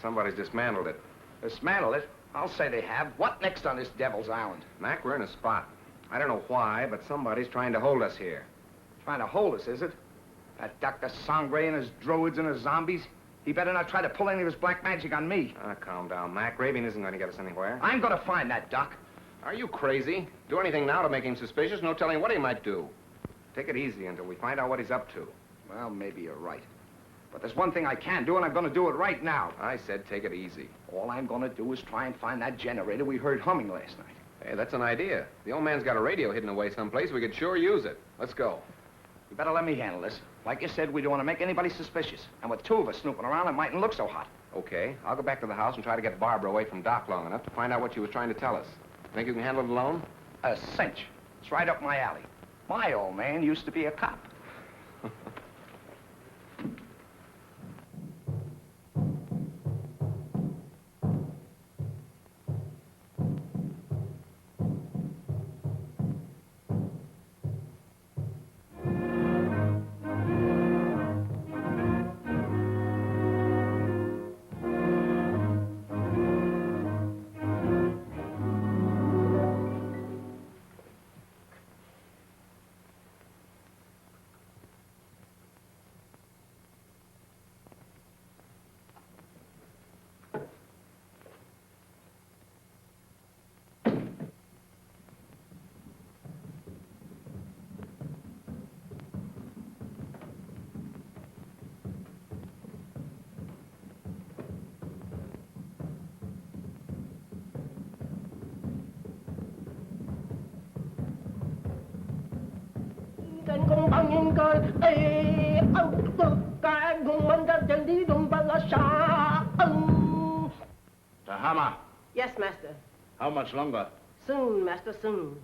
Somebody's dismantled it. Dismantle it? I'll say they have. What next on this devil's island? Mac, we're in a spot. I don't know why, but somebody's trying to hold us here. Trying to hold us, is it? That Dr. Sangre and his druids and his zombies? He better not try to pull any of his black magic on me. Calm down, Mac. Raving isn't going to get us anywhere. I'm going to find that Doc. Are you crazy? Do anything now to make him suspicious, no telling what he might do. Take it easy until we find out what he's up to. Well, maybe you're right. But there's one thing I can do, and I'm going to do it right now. I said take it easy. All I'm going to do is try and find that generator we heard humming last night. Hey, that's an idea. The old man's got a radio hidden away someplace. We could sure use it. Let's go. You better let me handle this. Like you said, we don't want to make anybody suspicious. And with two of us snooping around, it mightn't look so hot. Okay. I'll go back to the house and try to get Barbara away from Doc long enough to find out what she was trying to tell us. Think you can handle it alone? A cinch. It's right up my alley. My old man used to be a cop. Tahama, Yes, master. how much longer? Soon, master, soon.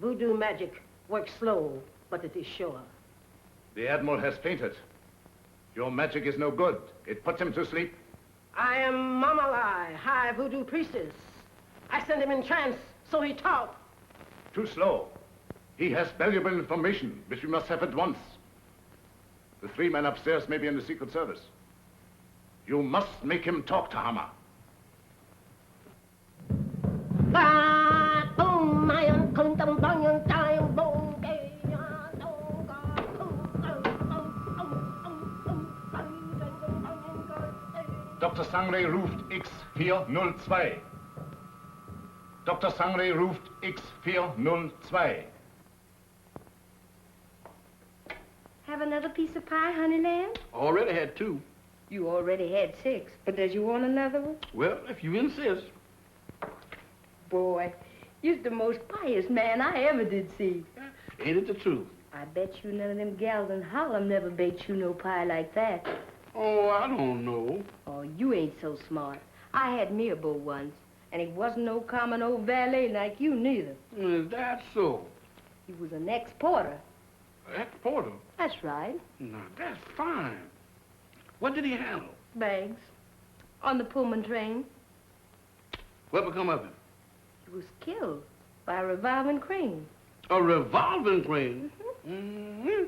Voodoo magic works slow, but it is sure. The Admiral has fainted. Your magic is no good. It puts him to sleep. I am Mama Lai, high voodoo priestess. I send him in trance, so he talk. Too slow. He has valuable information, which we must have at once. The 3 men upstairs may be in the Secret Service. You must make him talk, Tahama. Dr. Sangre ruft X402. Dr. Sangre ruft X402. Have another piece of pie, honey lamb? Already had 2. You already had 6, but does you want another one? Well, if you insist. Boy, you're the most pious man I ever did see. Ain't it the truth? I bet you none of them gals in Harlem never baked you no pie like that. Oh, I don't know. Oh, you ain't so smart. I had me a beau once, and he wasn't no common old valet like you neither. Is that so? He was an ex-porter. Ex-porter? That's right. Now, that's fine. What did he handle? Bags. On the Pullman train. What become of him? He was killed by a revolving crane. A revolving crane? Mm-hmm.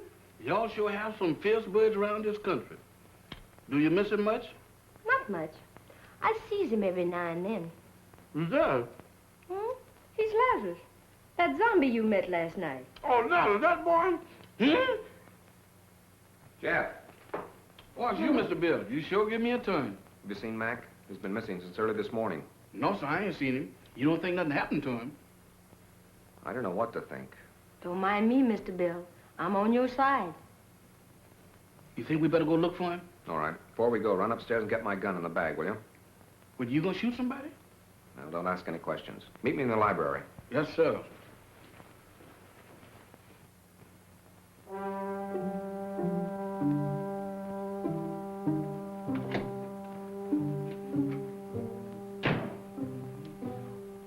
Y'all sure have some fierce birds around this country. Do you miss him much? Not much. I sees him every now and then. Who's that? He's Lazarus. That zombie you met last night. Oh, Lazarus, that boy? Jeff, Oh, it's you, Mr. Bill. You sure give me a turn. have you seen Mac? He's been missing since early this morning. No, sir, I ain't seen him. You don't think nothing happened to him? I don't know what to think. Don't mind me, Mr. Bill. I'm on your side. You think we better go look for him? All right. Before we go, run upstairs and get my gun in the bag, will you? Well, you gonna shoot somebody? Now, don't ask any questions. Meet me in the library. Yes, sir.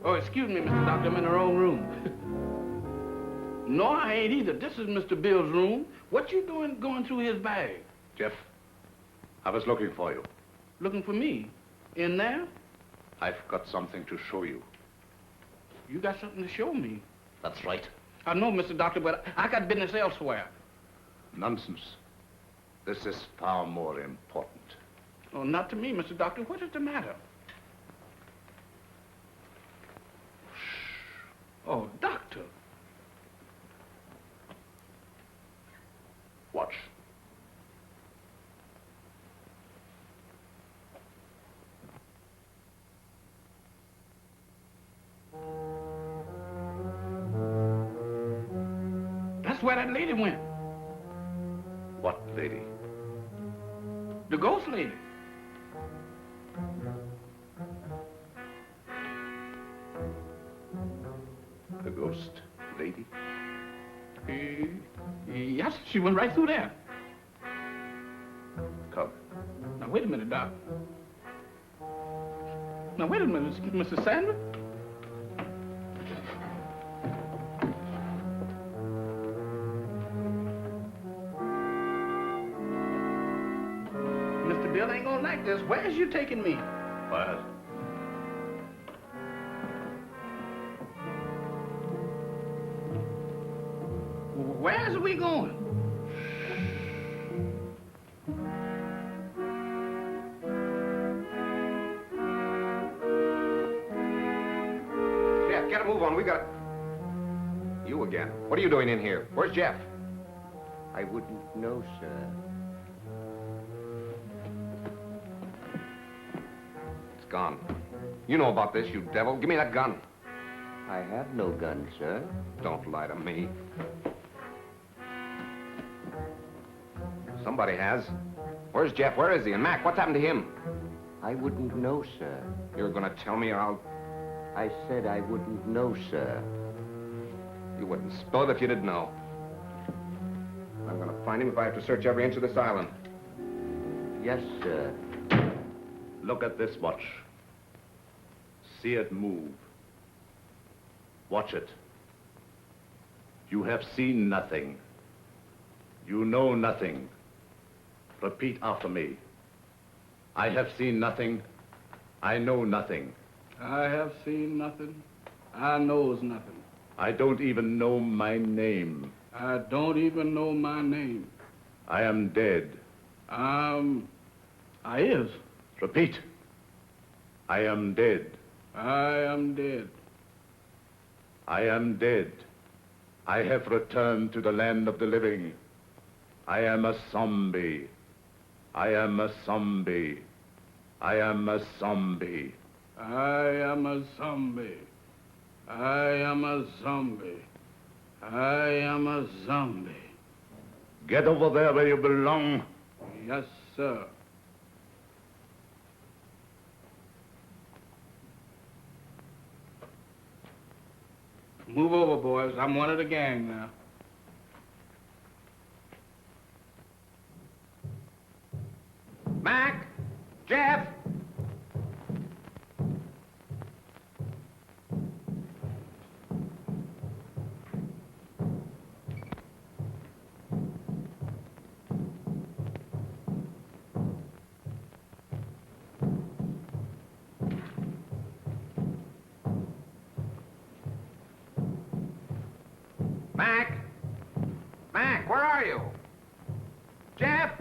Oh, excuse me, Mr. Doctor, I'm in the wrong room. No, I ain't either. This is Mr. Bill's room. What you doing going through his bag? Jeff, I was looking for you. Looking for me? In there? I've got something to show you. You got something to show me. That's right. I know, Mr. Doctor, but I got business elsewhere. Nonsense. This is far more important. Oh, not to me, Mr. Doctor. What is the matter? Oh, Doctor. Watch. That's where that lady went. What lady? The ghost lady. The ghost lady? Yes, she went right through there. Come. Now, wait a minute, Doc. Now, wait a minute, Mr. Sandra. Mr. Bill ain't gonna like this. Where's you taking me? What? Where's we going? Jeff, get a move on. We got... You again. What are you doing in here? Where's Jeff? I wouldn't know, sir. It's gone. You know about this, you devil. Give me that gun. I have no gun, sir. Don't lie to me. Somebody has. Where's Jeff? Where is he? And Mac, what's happened to him? I wouldn't know, sir. You're gonna tell me or I'll... I said I wouldn't know, sir. You wouldn't spill it if you didn't know. I'm gonna find him if I have to search every inch of this island. Yes, sir. Look at this watch. See it move. Watch it. You have seen nothing. You know nothing. Repeat after me. I have seen nothing. I know nothing. I have seen nothing. I knows nothing. I don't even know my name. I don't even know my name. I am dead. I is. Repeat. I am dead. I am dead. I am dead. I have returned to the land of the living. I am a zombie. I am a zombie. I am a zombie. I am a zombie. I am a zombie. I am a zombie. Get over there where you belong. Yes, sir. Move over, boys. I'm one of the gang now. Mac! Jeff! Mac! Mac, where are you? Jeff!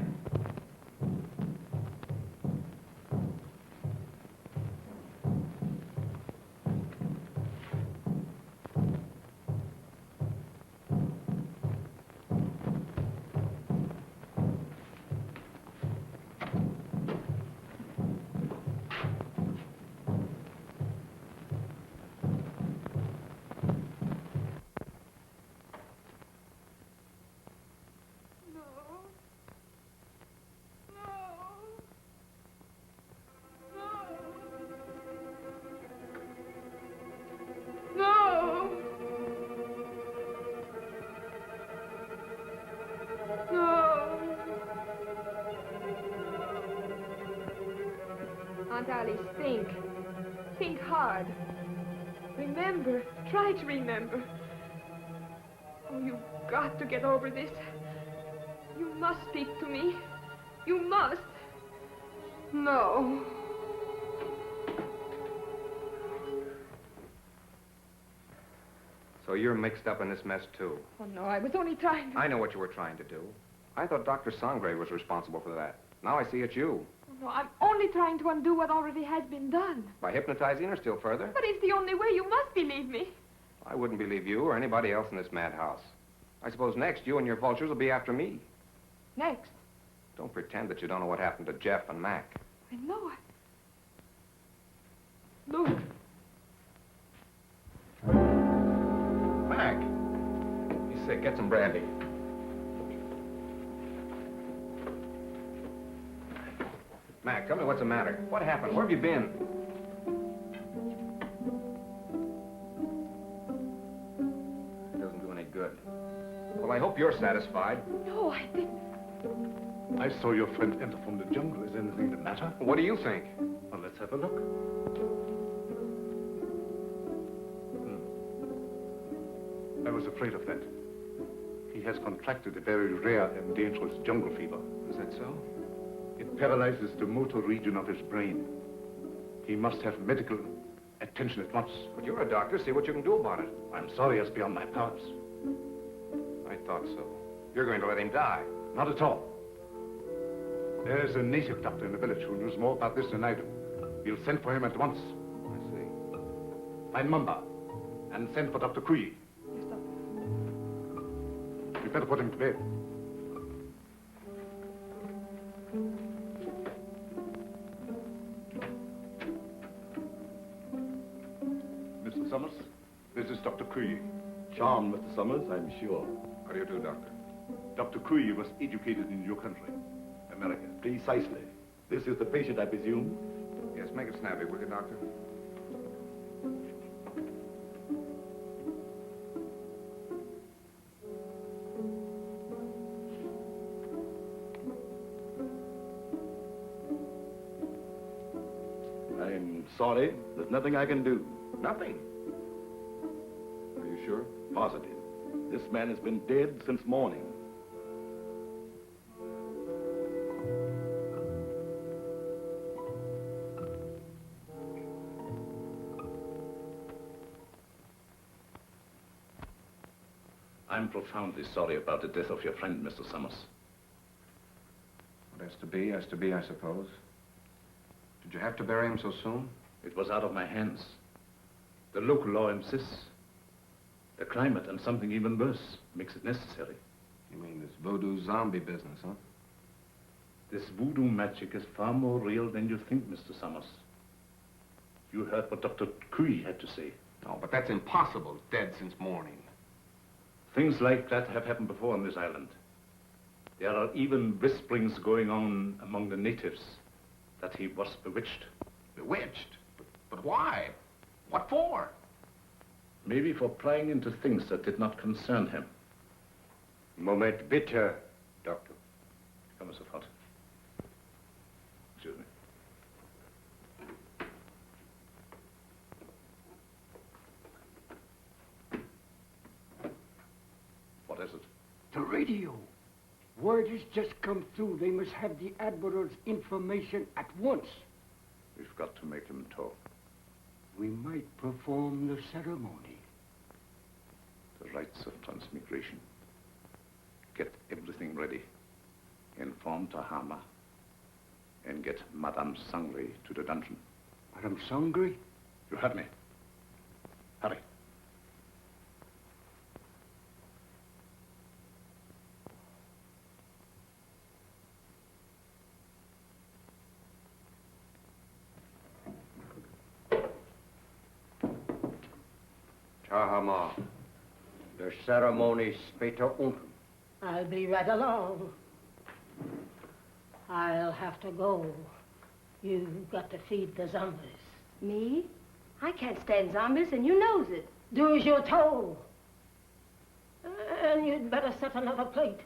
Aunt Alice, think. Think hard. Remember. Try to remember. Oh, you've got to get over this. You must speak to me. You must. No. So you're mixed up in this mess, too. Oh, no, I was only trying to... I know what you were trying to do. I thought Dr. Sangre was responsible for that. Now I see it's you. Oh, no, I'm only trying to undo what already has been done. By hypnotizing her still further? But it's the only way. You must believe me. I wouldn't believe you or anybody else in this madhouse. I suppose next you and your vultures will be after me. Next. Don't pretend that you don't know what happened to Jeff and Mac. I know it. Look. Mac! He's sick. Get some brandy. Mac, tell me what's the matter. What happened? Where have you been? It doesn't do any good. Well, I hope you're satisfied. No, I didn't. I saw your friend enter from the jungle. Is anything the matter? What do you think? Well, let's have a look. I was afraid of that. He has contracted a very rare and dangerous jungle fever. Is that so? It paralyzes the motor region of his brain. He must have medical attention at once. But you're a doctor. See what you can do about it. I'm sorry, it's beyond my powers. I thought so. You're going to let him die. Not at all. There is a native doctor in the village who knows more about this than I do. We'll send for him at once. I see. Find Mamba and send for Dr. Kuyi. Yes, Doctor. We better put him to bed. Mr. Summers, this is Dr. Kuyi. Charmed, Mr. Summers, I'm sure. How do you do, Doctor? Dr. Kuyi was educated in your country, America. Precisely. This is the patient, I presume? Yes, make it snappy, will you, Doctor? I'm sorry. There's nothing I can do. Nothing. Are you sure? Positive. This man has been dead since morning. I'm profoundly sorry about the death of your friend, Mr. Summers. What has to be, I suppose. Did you have to bury him so soon? It was out of my hands. The local law insists. The climate and something even worse makes it necessary. You mean this voodoo zombie business, huh? This voodoo magic is far more real than you think, Mr. Summers. You heard what Dr. Cui had to say. No, but that's impossible. Dead since morning. Things like that have happened before on this island. There are even whisperings going on among the natives that he was bewitched. Bewitched? But why? What for? Maybe for prying into things that did not concern him. Moment bitte, Doctor. Come, Mr. Fott. Excuse me. What is it? The radio. Word has just come through. They must have the Admiral's information at once. We've got to make them talk. We might perform the ceremony. The rites of transmigration. Get everything ready. Inform Tahama. And get Madame Sangre to the dungeon. Madame Sangre? You heard me. Hurry. Tahama, the ceremony später unten. I'll be right along. I'll have to go. You've got to feed the zombies. Me? I can't stand zombies, and you knows it. Do as you're told. And you'd better set another plate.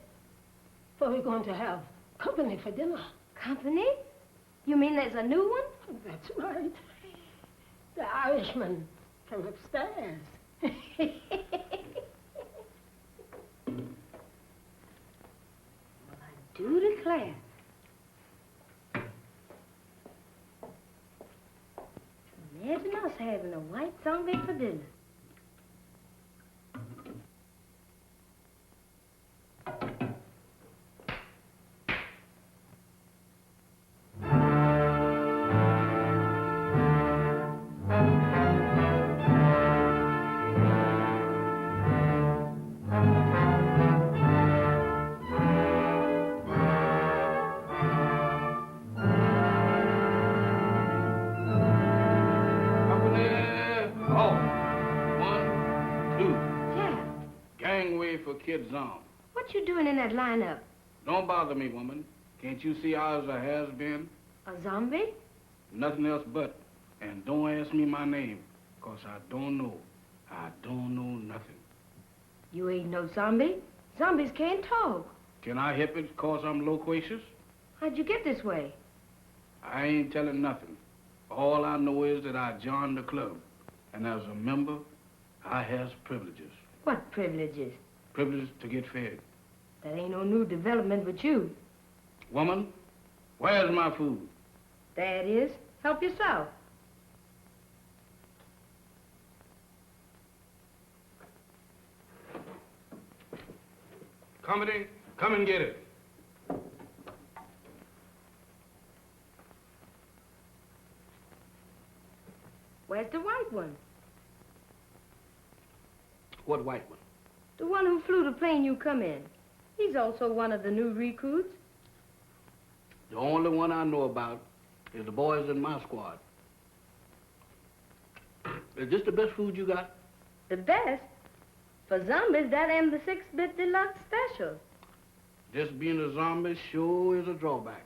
For we're going to have company for dinner. Company? You mean there's a new one? That's right. The Irishman from upstairs. Well, I do declare. Imagine us having a white zombie for dinner. Kid Zom. What you doing in that lineup? Don't bother me, woman. Can't you see I was a has-been? A zombie? Nothing else but. And don't ask me my name, 'cause I don't know. I don't know nothing. You ain't no zombie. Zombies can't talk. Can I help it 'cause I'm loquacious? How'd you get this way? I ain't telling nothing. All I know is that I joined the club. And as a member, I has privileges. What privileges? Privilege to get fed. That ain't no new development with you. Woman, where's my food? There it is. Help yourself. Company, come and get it. Where's the white one? What white one? The one who flew the plane you come in. He's also one of the new recruits. The only one I know about is the boys in my squad. Is this the best food you got? The best? For zombies, that and the 6-bit deluxe special. Just being a zombie sure is a drawback.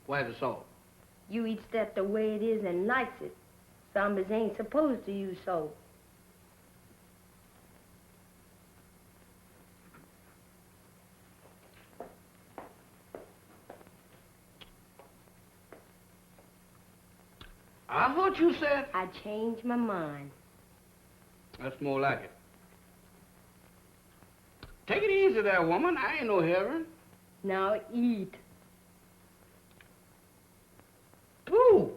Where's the salt? You eats that the way it is and likes it. Zombies ain't supposed to use salt. I thought you said... I changed my mind. That's more like it. Take it easy there, woman. I ain't no heron. Now eat. Ooh,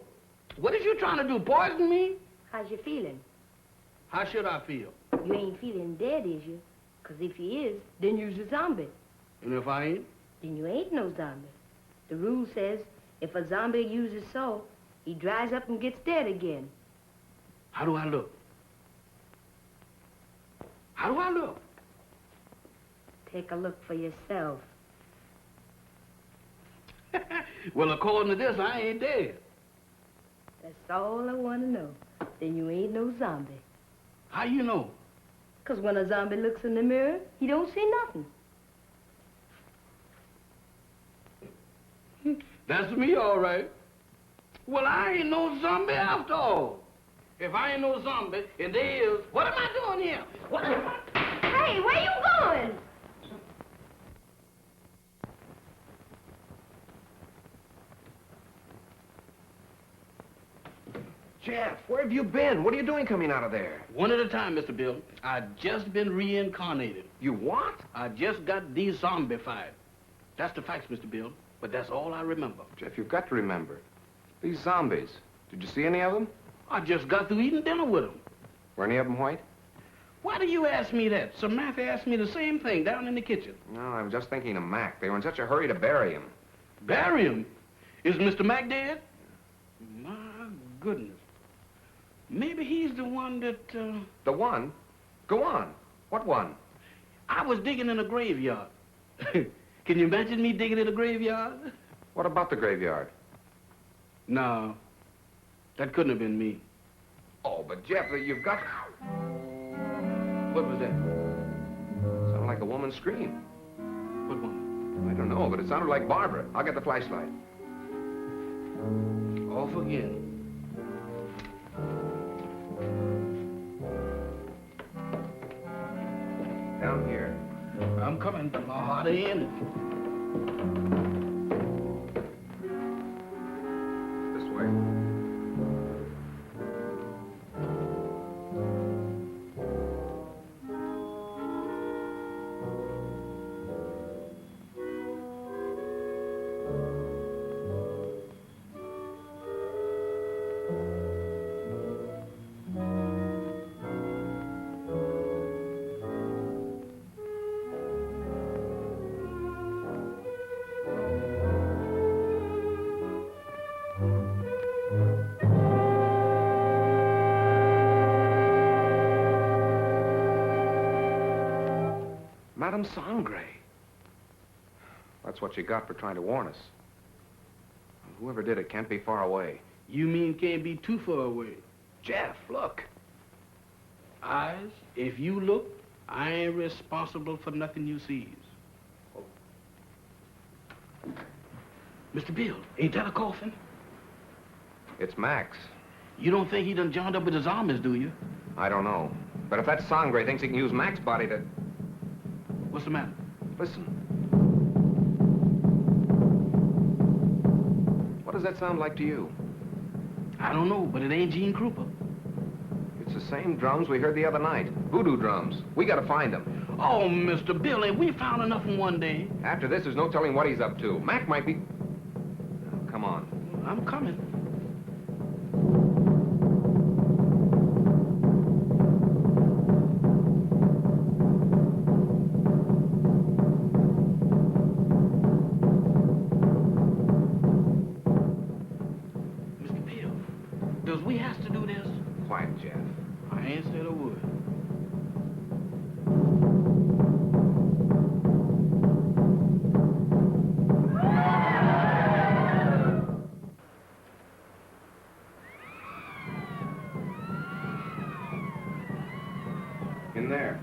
what is you trying to do, poison me? How's you feeling? How should I feel? You ain't feeling dead, is you? 'Cause if you is, then you's a zombie. And if I ain't? Then you ain't no zombie. The rule says if a zombie uses salt, he dries up and gets dead again. How do I look? How do I look? Take a look for yourself. Well, according to this, I ain't dead. That's all I want to know. Then you ain't no zombie. How you know? 'Cause when a zombie looks in the mirror, he don't see nothing. That's me, all right. Well, I ain't no zombie after all. If I ain't no zombie, and there is, what am I doing here? What am I... Hey, where you going? Jeff, where have you been? What are you doing coming out of there? One at a time, Mr. Bill. I just been reincarnated. You what? I just got de-zombified. That's the facts, Mr. Bill. But that's all I remember. Jeff, you've got to remember. These zombies. Did you see any of them? I just got through eating dinner with them. Were any of them white? Why do you ask me that? Samantha asked me the same thing down in the kitchen. No, I was just thinking of Mac. They were in such a hurry to bury him. Bury him? Is Mr. Mac dead? My goodness. Maybe he's the one that, The one? Go on. What one? I was digging in a graveyard. Can you imagine me digging in a graveyard? What about the graveyard? No, that couldn't have been me. Oh, but Jeff, you've got... What was that? Sounded like a woman's scream. What one? I don't know, but it sounded like Barbara. I'll get the flashlight. Off again. Down here. I'm coming. My heart in. This way. Madame Sangre. That's what you got for trying to warn us. Whoever did it can't be far away. You mean can't be too far away? Jeff, look. Eyes, if you look, I ain't responsible for nothing you sees. Mr. Bill, ain't that a coffin? It's Max. You don't think he done joined up with his zombies, do you? I don't know. But if that Sangre thinks he can use Max's body to... What's the matter? Listen. What does that sound like to you? I don't know, but it ain't Gene Krupa. It's the same drums we heard the other night. Voodoo drums. We gotta find them. Oh, Mr. Bill, ain't we found enough in one day? After this, there's no telling what he's up to. Mac might be... Oh, come on. I'm coming. Quiet, Jeff. I ain't said a word. In there.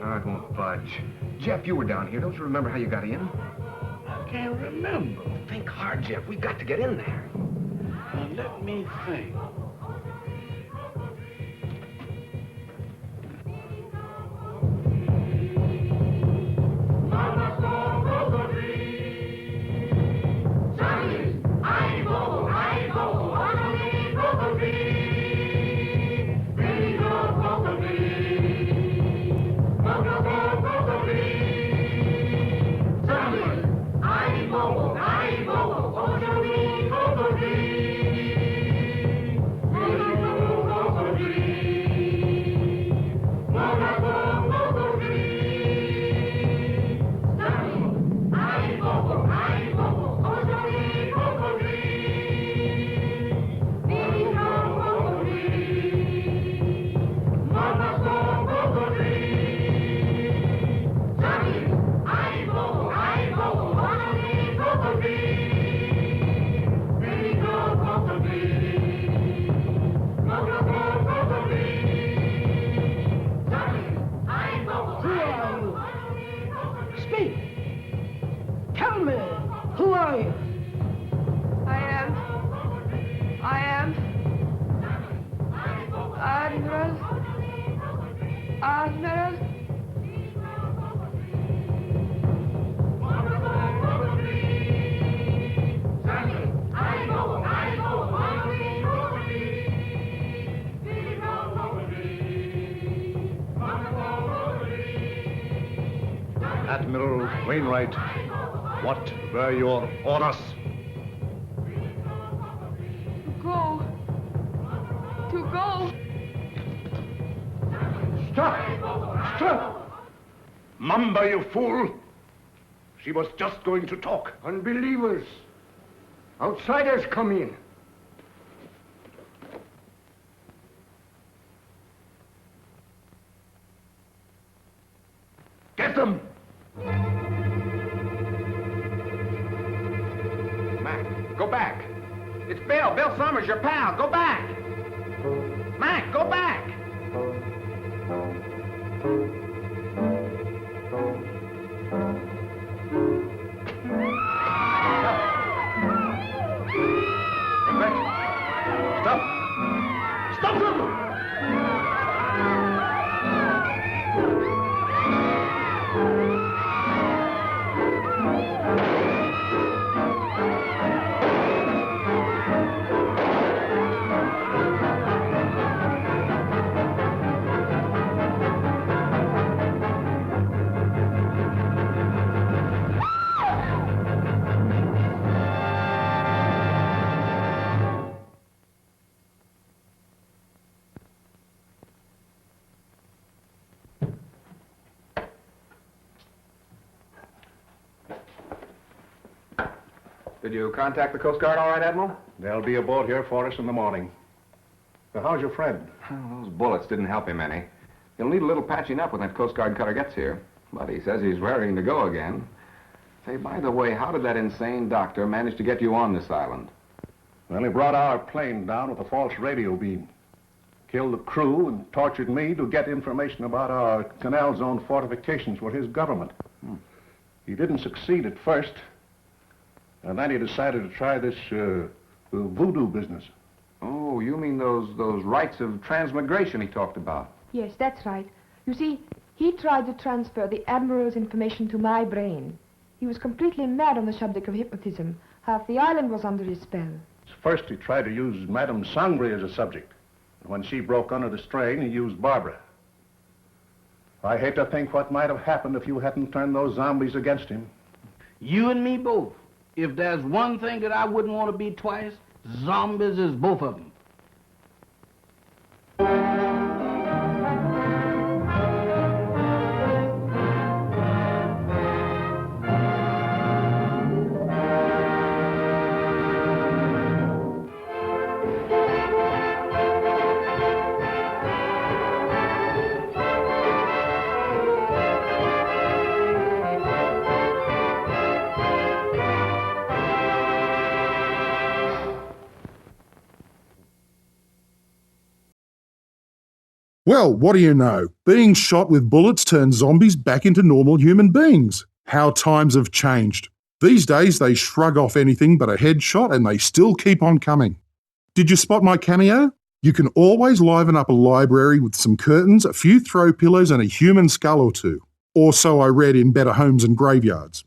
Oh, it won't budge. Jeff, you were down here. Don't you remember how you got in? I can't remember. Think hard, Jeff. We've got to get in there. Now, let me think. Admiral Wainwright, what were your orders? To go. Stop! Stop! Mamba, you fool! She was just going to talk. Unbelievers. Outsiders come in. Get them! Mac, go back. It's Bill. Bill Summers, your pal. Go back. Mac, go back. Stop! Stop them! Did you contact the Coast Guard all right, Admiral? They'll be aboard here for us in the morning. So how's your friend? Those bullets didn't help him any. He'll need a little patching up when that Coast Guard cutter gets here. But he says he's raring to go again. Say, by the way, how did that insane doctor manage to get you on this island? Well, he brought our plane down with a false radio beam. Killed the crew and tortured me to get information about our canal zone fortifications for his government. He didn't succeed at first. And then he decided to try this voodoo business. Oh, you mean those rites of transmigration he talked about? Yes, that's right. You see, he tried to transfer the Admiral's information to my brain. He was completely mad on the subject of hypnotism. Half the island was under his spell. First, he tried to use Madame Sangre as a subject. And when she broke under the strain, he used Barbara. I hate to think what might have happened if you hadn't turned those zombies against him. You and me both. If there's one thing that I wouldn't want to be twice, zombies is both of them. Well, what do you know? Being shot with bullets turns zombies back into normal human beings. How times have changed. These days they shrug off anything but a headshot and they still keep on coming. Did you spot my cameo? You can always liven up a library with some curtains, a few throw pillows and a human skull or two. Or so I read in Better Homes and Graveyards.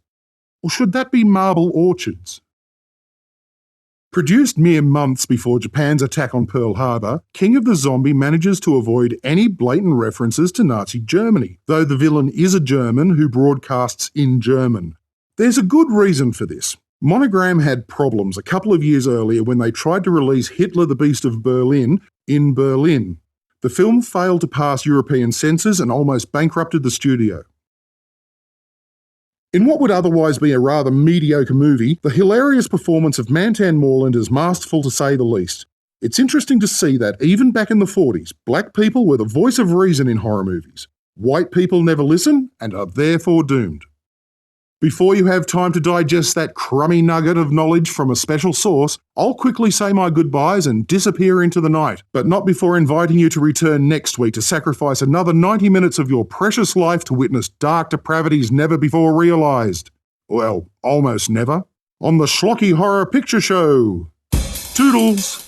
Or should that be Marble Orchards? Produced mere months before Japan's attack on Pearl Harbor, King of the Zombie manages to avoid any blatant references to Nazi Germany, though the villain is a German who broadcasts in German. There's a good reason for this. Monogram had problems a couple of years earlier when they tried to release Hitler the Beast of Berlin in Berlin. The film failed to pass European censors and almost bankrupted the studio. In what would otherwise be a rather mediocre movie, the hilarious performance of Mantan Moreland is masterful to say the least. It's interesting to see that even back in the 40s, black people were the voice of reason in horror movies. White people never listen and are therefore doomed. Before you have time to digest that crummy nugget of knowledge from a special source, I'll quickly say my goodbyes and disappear into the night, but not before inviting you to return next week to sacrifice another 90 minutes of your precious life to witness dark depravities never before realised. Well, almost never. On the Schlocky Horror Picture Show. Toodles!